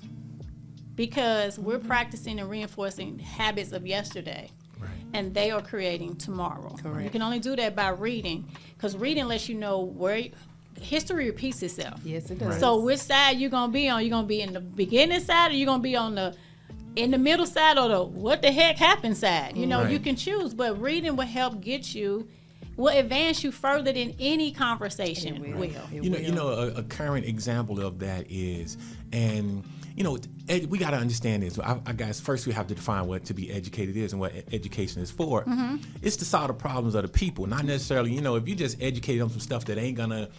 Speaker 1: because we're practicing and reinforcing habits of yesterday.
Speaker 3: Right.
Speaker 1: And they are creating tomorrow.
Speaker 2: Correct.
Speaker 1: You can only do that by reading, because reading lets you know where history repeats itself.
Speaker 2: Yes, it does.
Speaker 3: Right.
Speaker 1: So which side you gonna be on? You gonna be in the beginning side, or you gonna be on the in the middle side, or the what the heck happened side? You know,
Speaker 3: Right.
Speaker 1: you can choose, but reading will help get you, will advance you further than any conversation
Speaker 2: It
Speaker 1: will.
Speaker 2: will.
Speaker 3: A current example of that is, and we got to understand this. I guess first we have to define what to be educated is and what education is for. It's to solve the problems of the people, not necessarily. If you just educate them some stuff that ain't gonna.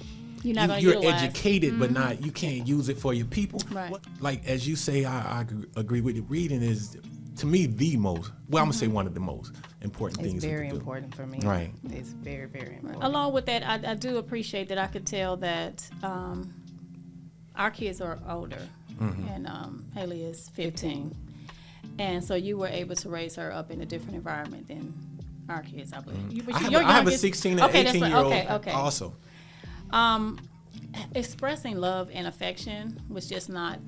Speaker 1: You're not gonna
Speaker 3: You're
Speaker 1: utilize.
Speaker 3: educated, but not. You can't use it for your people.
Speaker 1: Right.
Speaker 3: Like as you say, I agree with you. Reading is, to me, the most. Well, I'm gonna say one of the most important things.
Speaker 2: It's very
Speaker 3: to do.
Speaker 2: important for me.
Speaker 3: Right.
Speaker 2: It's very, very important.
Speaker 1: Along with that, I do appreciate that I could tell that our kids are older, and Haley is 15. And so you were able to raise her up in a different environment than our kids, I believe.
Speaker 3: I have a 16 and 18-year-old
Speaker 1: okay.
Speaker 3: also.
Speaker 1: Expressing love and affection was just not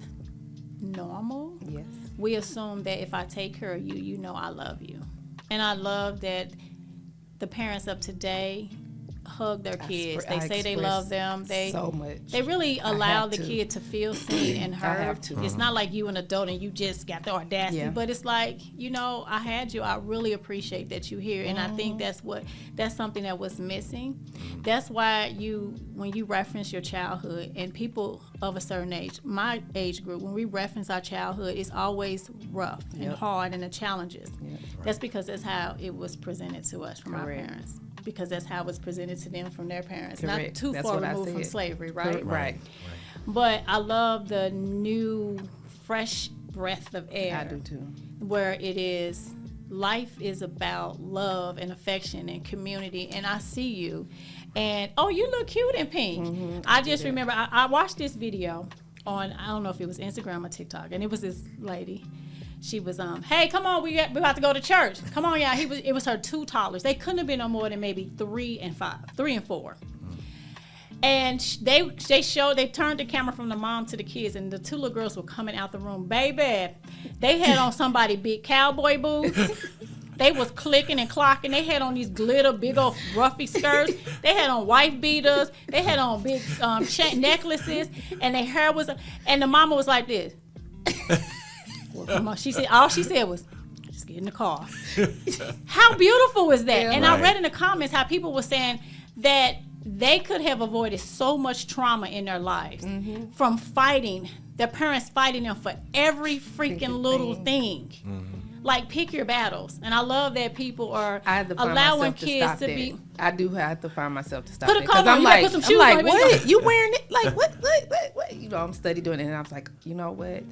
Speaker 1: normal.
Speaker 2: Yes.
Speaker 1: We assume that if I take care of you, you know I love you. And I love that the parents of today hug their kids. They say they love them.
Speaker 2: So much.
Speaker 1: They really allow the
Speaker 2: to.
Speaker 1: kid to feel seen and heard.
Speaker 2: I have to.
Speaker 1: It's not like you an adult and you just got the audacity,
Speaker 2: Yeah.
Speaker 1: but it's like, I had you. I really appreciate that you're here. And I think that's something that was missing. That's why when you reference your childhood, and people of a certain age, my age group, when we reference our childhood, it's always rough and hard and the challenges.
Speaker 2: Yep.
Speaker 1: That's because that's how it was presented to us from our
Speaker 2: Correct.
Speaker 1: parents. Because that's how it was presented to them from their parents.
Speaker 2: Correct.
Speaker 1: Not too
Speaker 2: That's
Speaker 1: far
Speaker 2: what I
Speaker 1: removed from
Speaker 2: said.
Speaker 1: slavery, right?
Speaker 2: Right.
Speaker 1: But I love the new, fresh breath of air.
Speaker 2: I do too.
Speaker 1: Where it is, life is about love and affection and community. And I see you. And, you look cute in pink. I just remember, I watched this video on, I don't know if it was Instagram or TikTok. And it was this lady. She was, hey, come on, we about to go to church. Come on, y'all. It was her two toddlers. They couldn't have been no more than maybe 3 and 4. And they turned the camera from the mom to the kids, and the two little girls were coming out the room. Baby, they had on somebody big cowboy boots. They was clicking and clocking. They had on these glitter, big old ruffy skirts. They had on wife beaters. They had on big chain necklaces, and their hair was, and the mama was like this. Well, come on. All she said was, just get in the car. How beautiful was that? And I read in the comments how people were saying that they could have avoided so much trauma in their lives from fighting, their parents fighting them for every freaking little thing. Like, pick your battles. And I love that people are allowing kids to be.
Speaker 2: I do have to find myself to stop
Speaker 1: Put a
Speaker 2: that.
Speaker 1: coat on. You gotta put some shoes on.
Speaker 2: What? You wearing it? Like, what? I'm study doing it. And I was like, you know what?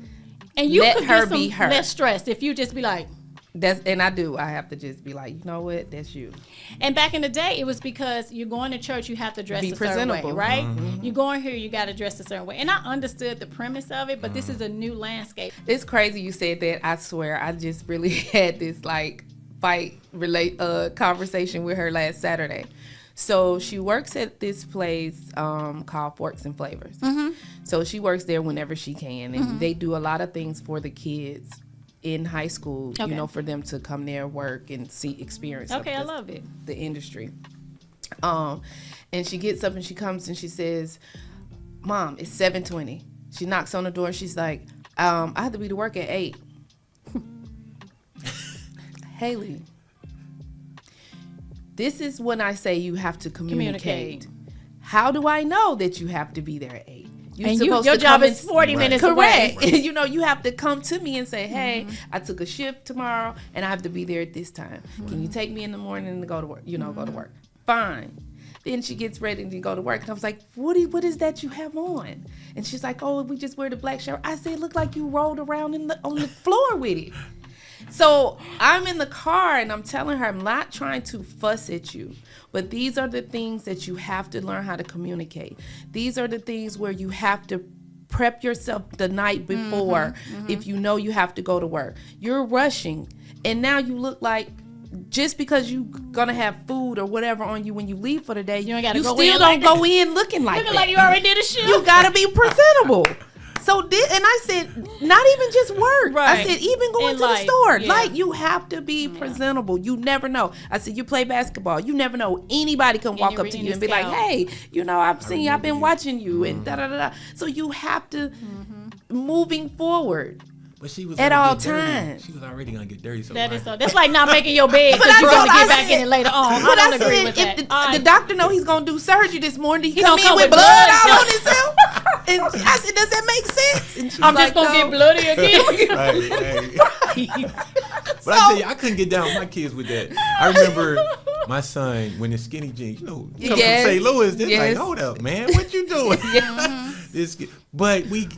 Speaker 1: And you
Speaker 2: Let
Speaker 1: could
Speaker 2: her
Speaker 1: get some
Speaker 2: be her.
Speaker 1: less stressed if you just be like.
Speaker 2: And I do. I have to just be like, you know what? That's you.
Speaker 1: And back in the day, it was because you're going to church, you have to dress
Speaker 2: Be
Speaker 1: a certain way,
Speaker 2: presentable.
Speaker 1: right? You're going here, you got to dress a certain way. And I understood the premise of it, but this is a new landscape.
Speaker 2: It's crazy you said that. I swear, I just really had this conversation with her last Saturday. So she works at this place called Forks and Flavors. So she works there whenever she can, and they do a lot of things for the kids in high school, for them to come there, work, and experience.
Speaker 1: Okay, I love it.
Speaker 2: The industry. And she gets up and she comes and she says, "Mom, it's 7:20." She knocks on the door. She's like, "I have to be to work at 8." Haley, this is when I say you have to communicate. How do I know that you have to be there at 8?
Speaker 1: Your job is 40 minutes away.
Speaker 2: Correct. You have to come to me and say, hey, I took a shift tomorrow and I have to be there at this time. Can you take me in the morning to go to work? Go to work. Fine. Then she gets ready to go to work. And I was like, what is that you have on? And she's like, oh, we just wear the black shirt. I said, it looked like you rolled around on the floor with it. So I'm in the car and I'm telling her, I'm not trying to fuss at you, but these are the things that you have to learn how to communicate. These are the things where you have to prep yourself the night before if you know you have to go to work. You're rushing, and now you look like, just because you gonna have food or whatever on you when you leave for the day, you
Speaker 1: go
Speaker 2: still
Speaker 1: in
Speaker 2: don't
Speaker 1: like
Speaker 2: go in looking like
Speaker 1: Looking
Speaker 2: that.
Speaker 1: like you already did a shoot.
Speaker 2: You gotta be presentable. So and I said, not even just work. I
Speaker 1: Right.
Speaker 2: said, even going
Speaker 1: In
Speaker 2: to
Speaker 1: life,
Speaker 2: the store.
Speaker 1: yeah.
Speaker 2: Like, you have to be presentable. You never know. I said, you play basketball. You never know. Anybody can walk up to you and be like, hey, I've seen you. I've been watching you and da-da-da-da. So you have to, moving forward.
Speaker 3: But she was
Speaker 2: At
Speaker 3: gonna
Speaker 2: all
Speaker 3: get dirty.
Speaker 2: times.
Speaker 3: She was already gonna get dirty. So
Speaker 1: That
Speaker 3: why-
Speaker 1: is so. That's like not making your bed because
Speaker 2: I
Speaker 1: you're
Speaker 2: told-
Speaker 1: gonna
Speaker 2: I
Speaker 1: get back
Speaker 2: said-
Speaker 1: in it later on. I
Speaker 2: But
Speaker 1: don't
Speaker 2: I
Speaker 1: agree
Speaker 2: said,
Speaker 1: with
Speaker 2: if
Speaker 1: that.
Speaker 2: the doctor know he's gonna do surgery this morning, he
Speaker 1: gonna
Speaker 2: come in with
Speaker 1: with
Speaker 2: blood
Speaker 1: blood.
Speaker 2: all on himself. And I said, does that make sense? And she's
Speaker 1: I'm
Speaker 2: like,
Speaker 1: just gonna
Speaker 2: no.
Speaker 1: get bloody again.
Speaker 3: Hey. But I tell you, I couldn't get down with my kids with that. I remember my son when the skinny jeans, come
Speaker 2: Yes.
Speaker 3: from St. Louis. They're
Speaker 2: Yes.
Speaker 3: like, hold up, man, what you doing? But we,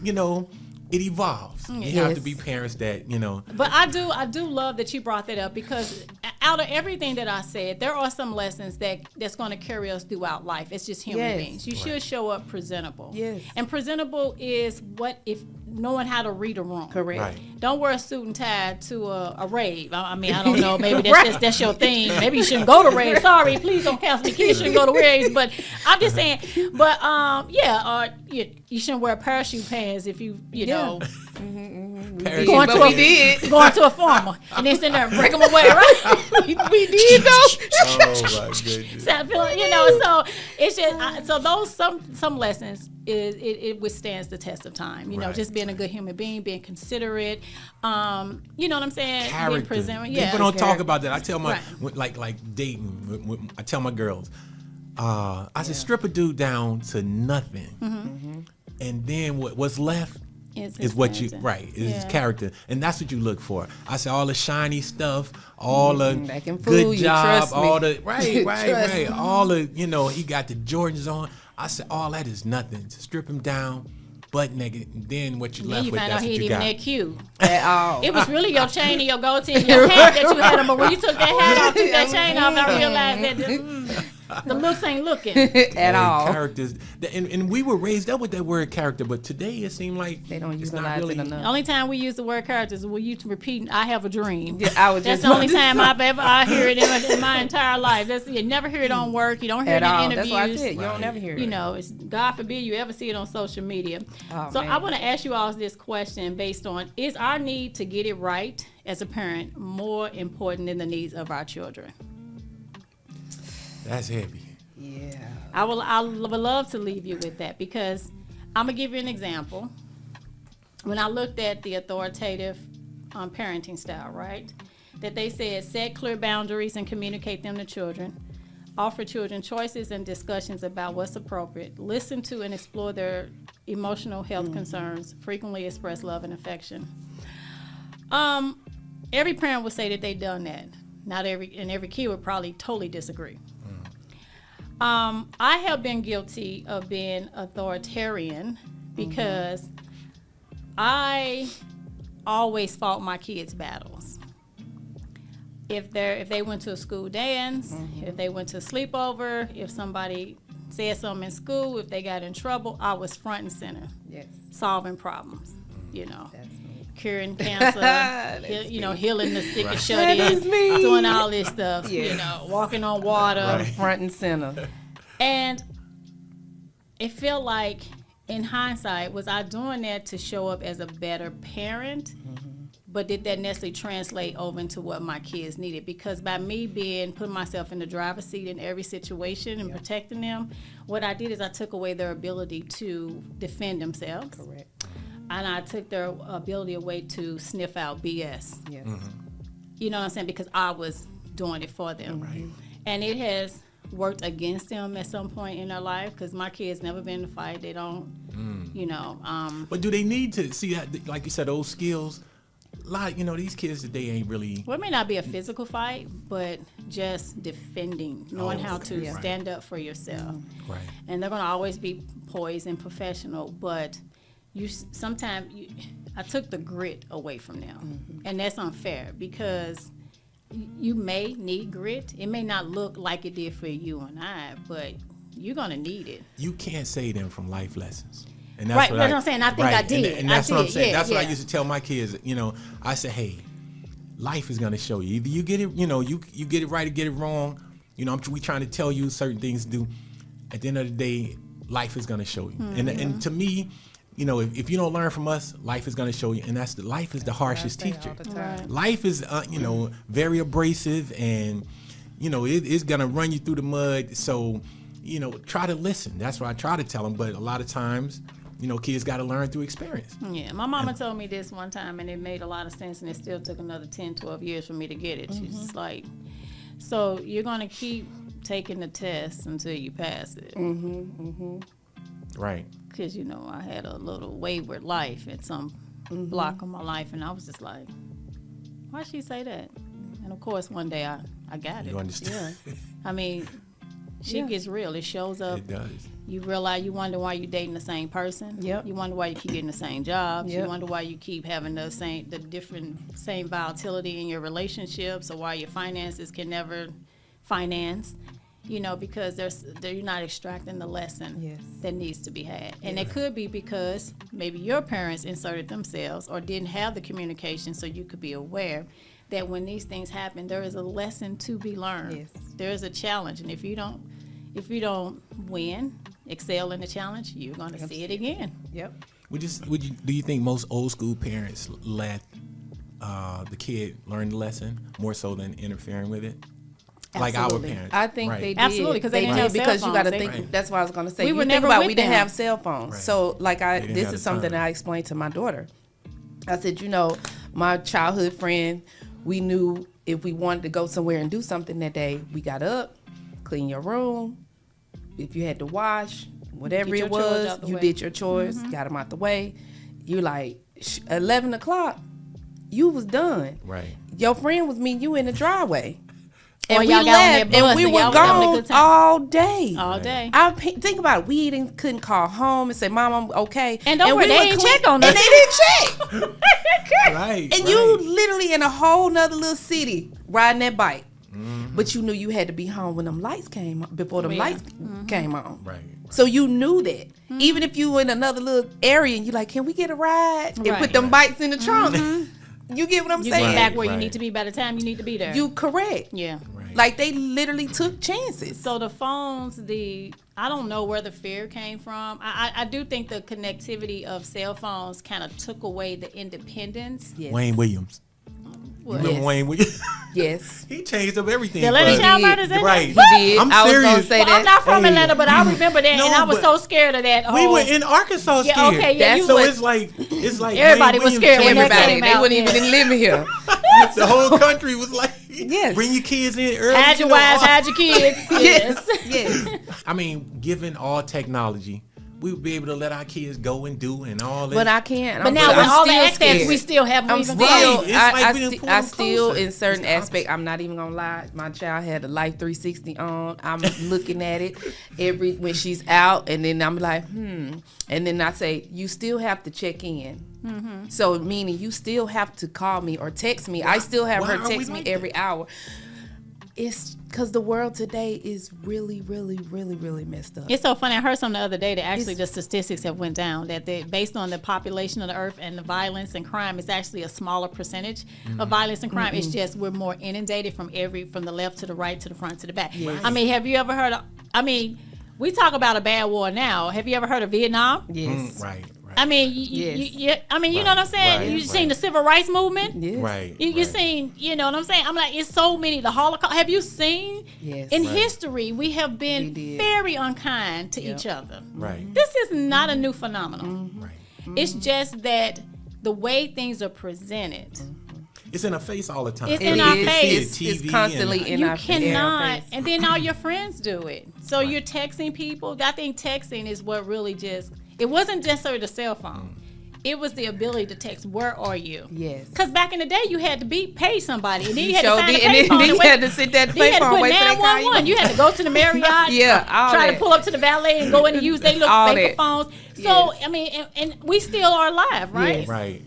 Speaker 3: it evolves. You have to be parents that,
Speaker 1: But I do love that you brought that up, because out of everything that I said, there are some lessons that's going to carry us throughout life. It's just human
Speaker 2: Yes.
Speaker 1: beings. You should show up presentable.
Speaker 2: Yes.
Speaker 1: And presentable is if knowing how to read a room.
Speaker 2: Correct.
Speaker 3: Right.
Speaker 1: Don't wear a suit and tie to a rave. I mean, I don't know. Maybe that's your thing. Maybe you shouldn't go to raves. Sorry, please don't cancel me. Kids shouldn't go to raves. But I'm just saying. But you shouldn't wear parachute pants if you know.
Speaker 3: Parents-
Speaker 1: Going
Speaker 2: But
Speaker 1: to
Speaker 2: we
Speaker 1: a,
Speaker 2: did.
Speaker 1: going to a farmer and then sitting there and break them away, right?
Speaker 2: We did though.
Speaker 3: Oh my goodness.
Speaker 1: So I feel, so it's just so those some lessons it withstands the test of time.
Speaker 3: Right.
Speaker 1: Just being a good human being, being considerate. You know what I'm saying? Being
Speaker 3: Character.
Speaker 1: present.
Speaker 3: People
Speaker 1: Yeah.
Speaker 3: don't talk about that. I tell my
Speaker 1: Right.
Speaker 3: like dating. I tell my girls, I said strip a dude down to nothing, and then what's left is what you is his character, and that's what you look for. I said all the shiny stuff, all the
Speaker 2: That can fool
Speaker 3: good
Speaker 2: you,
Speaker 3: job,
Speaker 2: trust me.
Speaker 3: all the right,
Speaker 2: Trust me.
Speaker 3: all the he got the Jordans on. I said all that is nothing. Strip him down, butt naked, and then what you
Speaker 1: Then
Speaker 3: left
Speaker 1: you
Speaker 3: with,
Speaker 1: find out
Speaker 3: that's
Speaker 1: he
Speaker 3: what
Speaker 1: ain't
Speaker 3: you
Speaker 1: even
Speaker 3: got.
Speaker 1: that cute.
Speaker 2: At all.
Speaker 1: It was really your chain and your goatee and your hat that you had on. But when you took that hat off, took that chain off, I realized that the looks ain't looking.
Speaker 2: At all.
Speaker 3: Characters, and we were raised up with that word character, but today it seemed like
Speaker 2: They don't
Speaker 3: it's not
Speaker 2: utilize
Speaker 3: really.
Speaker 2: it enough.
Speaker 1: The only time we use the word characters is when you repeat, "I have a dream."
Speaker 2: Yeah, I was
Speaker 1: That's
Speaker 2: just
Speaker 1: the only
Speaker 2: about to
Speaker 1: time
Speaker 2: say.
Speaker 1: I hear it in my entire life. You never hear it on work. You don't hear
Speaker 2: At
Speaker 1: it in
Speaker 2: all.
Speaker 1: interviews.
Speaker 2: That's what I said. You
Speaker 3: Right.
Speaker 2: don't ever hear it.
Speaker 1: It's God forbid you ever see it on social media.
Speaker 2: Oh,
Speaker 1: So
Speaker 2: man.
Speaker 1: I want to ask you all this question based on: is our need to get it right as a parent more important than the needs of our children?
Speaker 3: That's heavy.
Speaker 2: Yeah.
Speaker 1: I would love to leave you with that, because I'm gonna give you an example. When I looked at the authoritative parenting style, right, that they said set clear boundaries and communicate them to children, offer children choices and discussions about what's appropriate, listen to and explore their emotional health concerns, frequently express love and affection. Every parent would say that they've done that. Every kid would probably totally disagree. I have been guilty of being authoritarian because I always fought my kids' battles. If they went to a school dance, if they went to a sleepover, if somebody said something in school, if they got in trouble, I was front and center,
Speaker 2: Yes.
Speaker 1: solving problems,
Speaker 2: That's me.
Speaker 1: curing cancer, healing the sick and shut
Speaker 2: That
Speaker 1: in,
Speaker 2: is me.
Speaker 1: doing all this stuff,
Speaker 2: Yes.
Speaker 1: walking on water.
Speaker 3: Right.
Speaker 2: Front and center.
Speaker 1: And it felt like, in hindsight, was I doing that to show up as a better parent? But did that necessarily translate over into what my kids needed? Because by me putting myself in the driver's seat in every situation and protecting them, what I did is I took away their ability to defend themselves.
Speaker 2: Correct.
Speaker 1: And I took their ability away to sniff out BS.
Speaker 2: Yes.
Speaker 1: You know what I'm saying? Because I was doing it for them.
Speaker 3: Right.
Speaker 1: And it has worked against them at some point in their life, because my kids never been in a fight. They don't,
Speaker 3: But do they need to see that, like you said, those skills? A lot, these kids today ain't really.
Speaker 1: well, it may not be a physical fight, but just defending, knowing how to
Speaker 3: okay.
Speaker 1: stand up for yourself.
Speaker 3: Right.
Speaker 1: And they're going to always be poised and professional, but sometimes I took the grit away from them, and that's unfair because you may need grit. It may not look like it did for you and I, but you're gonna need it.
Speaker 3: You can't save them from life lessons. And
Speaker 1: Right, that's what I'm saying. I think I did.
Speaker 3: And that's what I'm saying.
Speaker 1: Yeah,
Speaker 3: That's what I
Speaker 1: yeah.
Speaker 3: used to tell my kids. I said, hey, life is gonna show you. Either you get it, you get it right or get it wrong. We trying to tell you certain things to do. At the end of the day, life is gonna show you. And to me, if you don't learn from us, life is gonna show you. And life is the harshest teacher.
Speaker 1: Right.
Speaker 3: Life is, very abrasive, and it's gonna run you through the mud. So, try to listen. That's what I try to tell them. But a lot of times, kids got to learn through experience.
Speaker 1: Yeah, my mama told me this one time, and it made a lot of sense, and it still took another 10, 12 years for me to get it. She's just like, so you're going to keep taking the test until you pass it.
Speaker 3: Right.
Speaker 1: Because, I had a little wayward life at some block of my life, and I was just like, why'd she say that? And, of course, one day I got it.
Speaker 3: You understand?
Speaker 1: Yeah. I mean, shit gets real. It shows up.
Speaker 3: It does.
Speaker 1: You realize, you wonder why you're dating the same person.
Speaker 2: Yep.
Speaker 1: You wonder why you keep getting the same jobs.
Speaker 2: Yep.
Speaker 1: You wonder why you keep having the same volatility in your relationships, or why your finances can never finance. Because you're not extracting the lesson that needs to be had. And it could be because maybe your parents inserted themselves or didn't have the communication, so you could be aware that when these things happen, there is a lesson to be learned.
Speaker 2: Yes.
Speaker 1: There is a challenge, and if you don't win, excel in the challenge, you're going to see it again.
Speaker 2: Yep.
Speaker 3: Do you think most old school parents let the kid learn the lesson more so than interfering with it? Like our
Speaker 1: Absolutely.
Speaker 3: parents.
Speaker 2: I think
Speaker 3: Right.
Speaker 2: they did.
Speaker 1: Absolutely, 'cause they didn't have cell
Speaker 2: because you got to
Speaker 1: phones.
Speaker 2: think.
Speaker 3: Right.
Speaker 2: That's what I was going to say.
Speaker 1: We
Speaker 2: You
Speaker 1: were
Speaker 2: think
Speaker 1: never
Speaker 2: about
Speaker 1: with
Speaker 2: we didn't
Speaker 1: them.
Speaker 2: have cell phones,
Speaker 3: Right.
Speaker 2: so
Speaker 3: didn't
Speaker 2: this
Speaker 3: have
Speaker 2: is
Speaker 3: the
Speaker 2: something
Speaker 3: time.
Speaker 2: I explained to my daughter. I said, my childhood friend, we knew if we wanted to go somewhere and do something that day, we got up, clean your room. If you had to wash, whatever
Speaker 1: Get your
Speaker 2: it
Speaker 1: chores
Speaker 2: was,
Speaker 1: out the
Speaker 2: you
Speaker 1: way.
Speaker 2: did your chores, got them out the way. You 11 o'clock, you was done.
Speaker 3: Right.
Speaker 2: Your friend was meeting you in the driveway.
Speaker 1: Or
Speaker 2: And we
Speaker 1: y'all got on that
Speaker 2: left,
Speaker 1: bus
Speaker 2: and we
Speaker 1: and
Speaker 2: were
Speaker 1: y'all was having a
Speaker 2: gone
Speaker 1: good time.
Speaker 2: all day.
Speaker 1: All day.
Speaker 2: Think about it. We couldn't call home and say, "Mom, I'm okay."
Speaker 1: And don't worry,
Speaker 2: we
Speaker 1: they
Speaker 2: would
Speaker 1: ain't
Speaker 2: clean-
Speaker 1: check on
Speaker 2: and
Speaker 1: us.
Speaker 2: they didn't check.
Speaker 3: Right.
Speaker 2: And you literally in a whole nother little city riding that bike. But you knew you had to be home when them lights came on, before them
Speaker 1: Yeah.
Speaker 2: lights came on.
Speaker 3: Right.
Speaker 2: So you knew that. Even if you were in another little area and you like, can we get a ride? And
Speaker 1: Right.
Speaker 2: put them bikes in the trunk. You get what I'm
Speaker 1: You
Speaker 2: saying?
Speaker 1: get back where you
Speaker 3: Right.
Speaker 1: need to be by the time you need to be there.
Speaker 2: You correct.
Speaker 1: Yeah.
Speaker 3: Right.
Speaker 2: Like they literally took chances.
Speaker 1: So the phones, I don't know where the fear came from. I do think the connectivity of cell phones kind of took away the independence.
Speaker 2: Yes.
Speaker 3: Wayne Williams.
Speaker 1: Well,
Speaker 3: Remember
Speaker 2: Yes.
Speaker 3: Wayne Williams?
Speaker 2: Yes.
Speaker 3: He changed up everything.
Speaker 1: The Atlanta
Speaker 3: for us.
Speaker 1: Child
Speaker 2: did.
Speaker 1: Murders in
Speaker 3: Right.
Speaker 1: it?
Speaker 2: He did.
Speaker 3: I'm
Speaker 2: I was gonna
Speaker 3: serious.
Speaker 2: say
Speaker 1: Well,
Speaker 2: that.
Speaker 1: I'm not from
Speaker 3: Hey.
Speaker 1: Atlanta, but I remember that,
Speaker 3: No,
Speaker 1: and I was
Speaker 3: but
Speaker 1: so scared of that.
Speaker 3: We were in Arkansas scared.
Speaker 1: Yeah, okay, yeah, you
Speaker 3: so
Speaker 1: was-
Speaker 3: it's like
Speaker 1: Everybody
Speaker 3: Wayne
Speaker 1: was
Speaker 3: Williams
Speaker 1: scared when
Speaker 3: changed
Speaker 1: that
Speaker 2: Everybody.
Speaker 1: came
Speaker 2: They
Speaker 1: out,
Speaker 2: wouldn't
Speaker 1: yeah.
Speaker 2: even live here.
Speaker 3: The whole country was like,
Speaker 2: Yes.
Speaker 3: bring your kids in early.
Speaker 1: Hide your wives, hide your kids. Yes.
Speaker 2: Yes.
Speaker 3: I mean, given all technology, we would be able to let our kids go and do and all that.
Speaker 2: But I can't.
Speaker 1: But now with
Speaker 2: I'm
Speaker 1: all the
Speaker 2: still
Speaker 1: access
Speaker 2: scared.
Speaker 1: we still have,
Speaker 2: I'm
Speaker 1: even
Speaker 2: still,
Speaker 3: Right. It's like
Speaker 2: I
Speaker 3: we done pulled
Speaker 2: I
Speaker 3: them
Speaker 2: still,
Speaker 3: closer.
Speaker 2: in certain
Speaker 3: It's the
Speaker 2: aspect, I'm not even gonna lie. My child had a Life 360 on. I'm looking at it when she's out, and then I'm like, and then I say, you still have to check in. So meaning you still have to call me or text me. I still have
Speaker 3: why
Speaker 2: her
Speaker 3: are we
Speaker 2: text me
Speaker 3: like
Speaker 2: every
Speaker 3: that?
Speaker 2: hour. It's because the world today is really, really, really, really messed up.
Speaker 1: It's so funny. I heard something the other day that actually the statistics have went down. That based on the population of the earth and the violence and crime, it's actually a smaller percentage of violence and crime. It's just we're more inundated from the left to the right to the front to the back.
Speaker 2: Yes.
Speaker 1: I mean, have you ever heard of? I mean, we talk about a bad war now. Have you ever heard of Vietnam?
Speaker 2: Yes.
Speaker 3: Right.
Speaker 1: I mean, I mean, you know what I'm saying?
Speaker 3: Right,
Speaker 1: You
Speaker 3: right.
Speaker 1: seen the civil rights movement?
Speaker 2: Yes.
Speaker 3: Right.
Speaker 1: You
Speaker 3: right.
Speaker 1: seen, you know what I'm saying? I'm like, it's so many. The Holocaust. Have you seen?
Speaker 2: Yes.
Speaker 1: In
Speaker 3: Right.
Speaker 1: history, we have been
Speaker 2: We did.
Speaker 1: very unkind to
Speaker 2: Yep.
Speaker 1: each other.
Speaker 3: Right.
Speaker 1: This is not a new phenomenon.
Speaker 3: Right.
Speaker 1: It's just that the way things are presented,
Speaker 3: It's in our face all the time.
Speaker 1: It's
Speaker 2: It
Speaker 1: in our
Speaker 2: is.
Speaker 1: face.
Speaker 2: It's constantly in
Speaker 1: you
Speaker 2: our
Speaker 1: cannot.
Speaker 2: face.
Speaker 1: And then all your friends do it. So you're texting people. I think texting is what really just. It wasn't just the cell phone. It was the ability to text, where are you?
Speaker 2: Yes.
Speaker 1: Because back in the day, you had to pay somebody. And then you had
Speaker 2: Sure
Speaker 1: to find
Speaker 2: did.
Speaker 1: a
Speaker 2: And
Speaker 1: payphone.
Speaker 2: then you had to sit there at the
Speaker 1: You had to
Speaker 2: payphone
Speaker 1: put
Speaker 2: wait till they call
Speaker 1: 911. You had to go to the Marriott.
Speaker 2: Yeah, all
Speaker 1: try
Speaker 2: that.
Speaker 1: to pull up to the valet and go in and use their little
Speaker 2: All
Speaker 1: paper
Speaker 2: that.
Speaker 1: phones. So, I mean, and we still are alive, right?
Speaker 2: Yes.
Speaker 3: Right.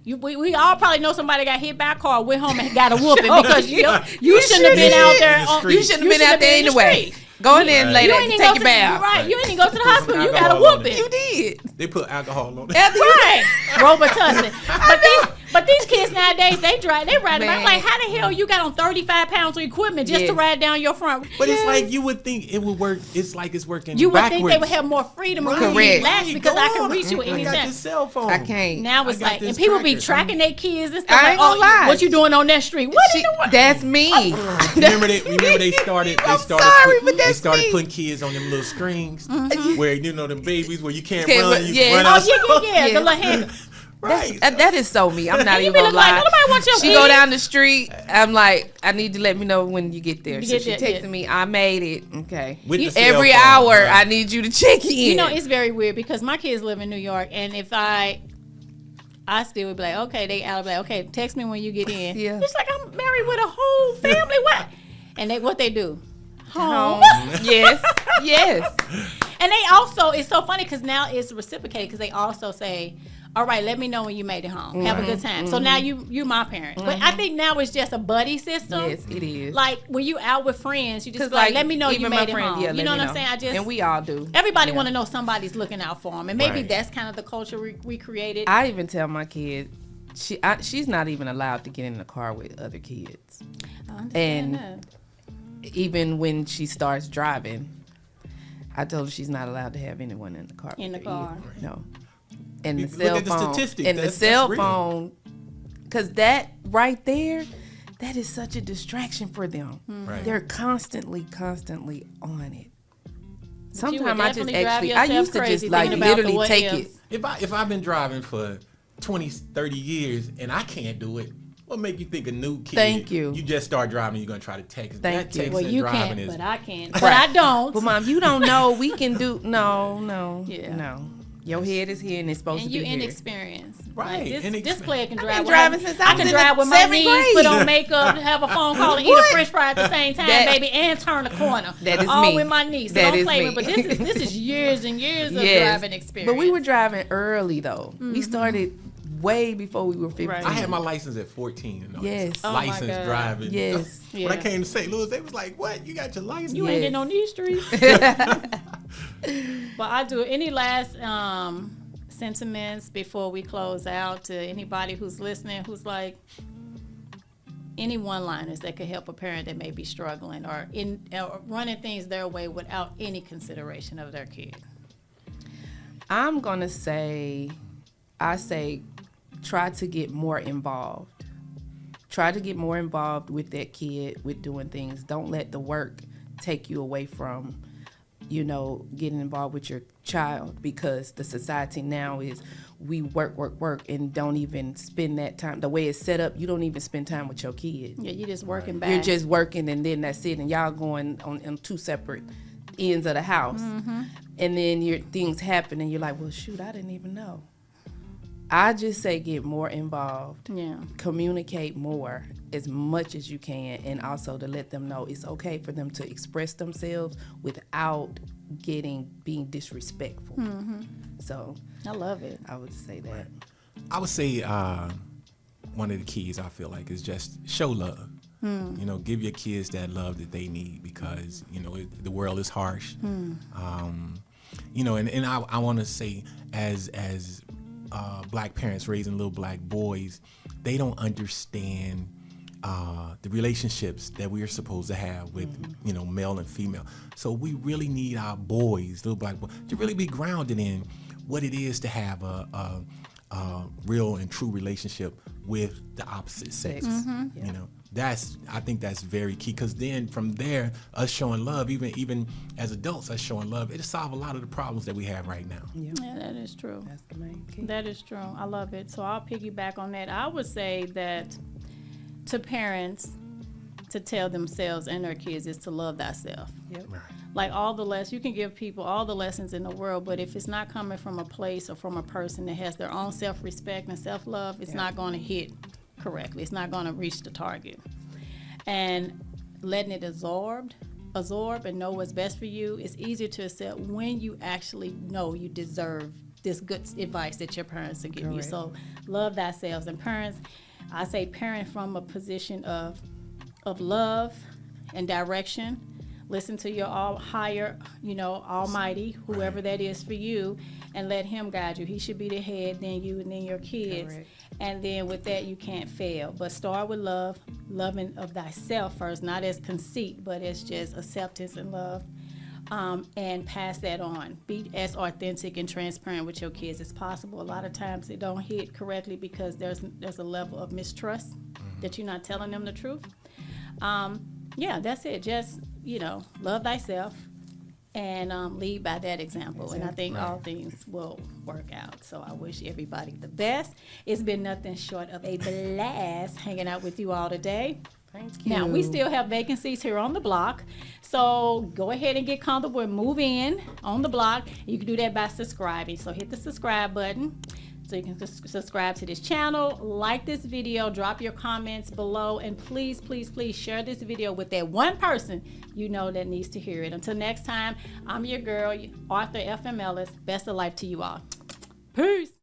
Speaker 1: We all probably know somebody got hit by a car, went home and got a whooping because you shouldn't have
Speaker 2: sure
Speaker 1: been
Speaker 2: did.
Speaker 1: out there.
Speaker 3: In the
Speaker 1: on-
Speaker 3: street.
Speaker 2: You shouldn't have been out there
Speaker 1: in the
Speaker 2: anyway.
Speaker 1: street.
Speaker 2: Go in there and lay
Speaker 1: You
Speaker 2: there
Speaker 1: ain't
Speaker 2: and
Speaker 1: even
Speaker 2: take
Speaker 1: go
Speaker 2: your
Speaker 1: to
Speaker 2: bath.
Speaker 1: right. You ain't even go to the hospital. You got a
Speaker 3: alcohol on
Speaker 1: whooping.
Speaker 3: it.
Speaker 2: You did.
Speaker 3: They put alcohol on it.
Speaker 1: Right, Robitussin. But these kids nowadays, they ride around.
Speaker 2: Man.
Speaker 1: Like, how the hell you got on 35 pounds of equipment just to
Speaker 2: Yes.
Speaker 1: ride down your front?
Speaker 3: But it's like you would think it would work. It's like it's working
Speaker 1: You would
Speaker 3: backwards.
Speaker 1: think they would have more freedom and
Speaker 2: Correct.
Speaker 1: relax because I can reach you at
Speaker 3: I
Speaker 1: any
Speaker 3: got
Speaker 1: time.
Speaker 3: this cell phone.
Speaker 2: I can't.
Speaker 1: Now it's
Speaker 3: I got
Speaker 1: like, and
Speaker 3: this
Speaker 1: people be
Speaker 3: tracker.
Speaker 1: tracking their kids and stuff.
Speaker 2: I ain't
Speaker 1: like,
Speaker 2: gonna lie.
Speaker 1: What you doing on that street? What you doing?
Speaker 2: That's me.
Speaker 3: Remember they started.
Speaker 2: I'm sorry, but
Speaker 3: They
Speaker 2: that's
Speaker 3: started
Speaker 2: me.
Speaker 3: putting kids on them little screens
Speaker 1: Mm-hmm.
Speaker 3: where you know them babies where you can't
Speaker 2: Can't
Speaker 3: run.
Speaker 2: run,
Speaker 3: You
Speaker 2: yeah.
Speaker 3: can run
Speaker 1: Oh,
Speaker 3: outside.
Speaker 1: yeah.
Speaker 2: Yeah.
Speaker 1: The little hand.
Speaker 3: Right.
Speaker 2: That is so me. I'm not
Speaker 1: And you
Speaker 2: even
Speaker 1: be
Speaker 2: gonna
Speaker 1: looking like,
Speaker 2: lie.
Speaker 1: nobody wants your
Speaker 2: She
Speaker 1: kid.
Speaker 2: go down the street. I'm like, I need to let me know when you get there.
Speaker 1: You
Speaker 2: So
Speaker 1: get
Speaker 2: she
Speaker 1: there,
Speaker 2: texted
Speaker 1: yeah.
Speaker 2: me. I made it. Okay.
Speaker 3: With the cell
Speaker 2: Every
Speaker 3: phone,
Speaker 2: hour,
Speaker 3: right.
Speaker 2: I need you to check in.
Speaker 1: You know, it's very weird because my kids live in New York, and if I still would be like, okay, they out, like, okay, text me when you get in.
Speaker 2: Yeah.
Speaker 1: It's like I'm married with a whole family. What? And what they do? Home.
Speaker 2: Yes. Yes.
Speaker 1: And they also, it's so funny because now it's reciprocated because they also say, all right, let me know when you made it home. Have a good time. So now you my parent. But I think now it's just a buddy system.
Speaker 2: Yes, it is.
Speaker 1: Like when you out with friends, you just
Speaker 2: 'Cause,
Speaker 1: be like, let me know you
Speaker 2: even
Speaker 1: made
Speaker 2: my
Speaker 1: it
Speaker 2: friends,
Speaker 1: home.
Speaker 2: yeah,
Speaker 1: You
Speaker 2: let
Speaker 1: know
Speaker 2: me
Speaker 1: what I'm saying? I just
Speaker 2: and we all do.
Speaker 1: everybody
Speaker 2: Yeah.
Speaker 1: want to know somebody's looking out for them, and maybe
Speaker 3: Right.
Speaker 1: that's kind of the culture we created.
Speaker 2: I even tell my kid, she's not even allowed to get in the car with other kids.
Speaker 1: I understand
Speaker 2: and-
Speaker 1: that.
Speaker 2: Even when she starts driving, I told her she's not allowed to have anyone in the car.
Speaker 1: In
Speaker 2: with
Speaker 1: the
Speaker 2: her
Speaker 1: car.
Speaker 2: either. No. And the
Speaker 3: Look
Speaker 2: cell
Speaker 3: at the
Speaker 2: phone.
Speaker 3: statistics.
Speaker 2: And the
Speaker 3: That's
Speaker 2: cell
Speaker 3: real.
Speaker 2: phone, because that right there, that is such a distraction for them.
Speaker 3: Right.
Speaker 2: They're constantly on it.
Speaker 1: you would
Speaker 2: Sometimes I just
Speaker 1: definitely drive
Speaker 2: actually, I
Speaker 1: yourself
Speaker 2: used to
Speaker 1: crazy
Speaker 2: just like
Speaker 1: thinking about the
Speaker 2: literally
Speaker 1: what
Speaker 2: take
Speaker 1: ifs.
Speaker 2: it.
Speaker 3: If I've been driving for 20, 30 years and I can't do it, what make you think a new kid?
Speaker 2: Thank you.
Speaker 3: You just start driving, you're gonna try to text.
Speaker 2: Thank
Speaker 3: that
Speaker 2: you.
Speaker 3: text
Speaker 1: Well,
Speaker 3: and
Speaker 1: you
Speaker 3: driving
Speaker 1: can't,
Speaker 3: is
Speaker 1: but I can. But
Speaker 2: Right.
Speaker 1: I don't.
Speaker 2: But Mom, you don't know. We can do no.
Speaker 1: Yeah.
Speaker 2: No. Your head is here and it's supposed
Speaker 1: And
Speaker 2: to
Speaker 1: you
Speaker 2: be here.
Speaker 1: inexperienced.
Speaker 3: Right,
Speaker 1: Like this
Speaker 3: inexperienced.
Speaker 1: player can
Speaker 2: I've
Speaker 1: drive.
Speaker 2: been
Speaker 1: with
Speaker 2: driving
Speaker 1: her-
Speaker 2: since I was
Speaker 1: can
Speaker 2: in
Speaker 1: drive
Speaker 2: the
Speaker 1: with my
Speaker 2: 7th
Speaker 1: knees,
Speaker 2: grade.
Speaker 1: put on makeup, have a phone call, and eat a
Speaker 2: What?
Speaker 1: French fry at the same time,
Speaker 2: That-
Speaker 1: baby, and turn the corner.
Speaker 2: That is
Speaker 1: all
Speaker 2: me.
Speaker 1: with my niece. So
Speaker 2: That
Speaker 1: don't
Speaker 2: is
Speaker 1: play
Speaker 2: me.
Speaker 1: with. But this is years and years of
Speaker 2: Yes.
Speaker 1: driving experience.
Speaker 2: But we were driving early though. We started way before we were 15.
Speaker 1: Right.
Speaker 3: I had my license at 14. And all
Speaker 2: Yes.
Speaker 3: this
Speaker 2: Oh
Speaker 1: my
Speaker 3: license
Speaker 1: God.
Speaker 3: driving.
Speaker 2: Yes.
Speaker 1: Yeah.
Speaker 3: When I came to St. Louis, they was like, "What? You got your license?"
Speaker 1: You
Speaker 2: Yes.
Speaker 1: ain't getting on these streets. But I do. Any last sentiments before we close out to anybody who's listening, who's like any one-liners that could help a parent that may be struggling or running things their way without any consideration of their kid?
Speaker 2: I'm gonna say, try to get more involved. Try to get more involved with that kid, with doing things. Don't let the work take you away from, getting involved with your child, because the society now is we work, and don't even spend that time. The way it's set up, you don't even spend time with your kid.
Speaker 1: Yeah, you're just working back.
Speaker 2: You're just working and then that's it. And y'all going on two separate ends of the house. And then things happen and you're like, well, shoot, I didn't even know. I just say get more involved.
Speaker 1: Yeah.
Speaker 2: Communicate more as much as you can, and also to let them know it's okay for them to express themselves without being disrespectful. So
Speaker 1: I love it.
Speaker 2: I would say that.
Speaker 3: I would say one of the keys I feel like is just show love. Give your kids that love that they need, because the world is harsh. And I want to say as black parents raising little black boys, they don't understand the relationships that we are supposed to have with male and female. So we really need our boys, little black boys, to really be grounded in what it is to have a real and true relationship with the opposite sex. I think that's very key, because then from there, us showing love, even as adults, us showing love, it'll solve a lot of the problems that we have right now.
Speaker 1: Yeah, that is true.
Speaker 2: That's the main key.
Speaker 1: That is true. I love it. So I'll piggyback on that. I would say that to parents, to tell themselves and their kids is to love thyself.
Speaker 2: Yep.
Speaker 3: Right.
Speaker 1: Like all the lessons, you can give people all the lessons in the world, but if it's not coming from a place or from a person that has their own self-respect and self-love, it's not going to hit correctly. It's not going to reach the target. And letting it absorb and know what's best for you is easier to accept when you actually know you deserve this good advice that your parents are giving you. So love thyself. And parents, I say parent from a position of love and direction. Listen to your higher, almighty, whoever that is for you, and let him guide you. He should be the head, then you, and then your kids.
Speaker 2: Correct.
Speaker 1: And then with that, you can't fail. But start with love, loving of thyself first, not as conceit, but as just acceptance and love. And pass that on. Be as authentic and transparent with your kids as possible. A lot of times it don't hit correctly because there's a level of mistrust that you're not telling them the truth. That's it. Just, love thyself and lead by that example. And I think all things will work out. So I wish everybody the best. It's been nothing short of a blast hanging out with you all today.
Speaker 2: Thank you.
Speaker 1: Now, we still have vacancies here on the block, so go ahead and get comfortable and move in on the block. You can do that by subscribing, so hit the subscribe button so you can subscribe to this channel, like this video, drop your comments below, and please, please, please share this video with that one person you know that needs to hear it. Until next time, I'm your girl, Arthur F.M. Ellis. Best of life to you all. Peace.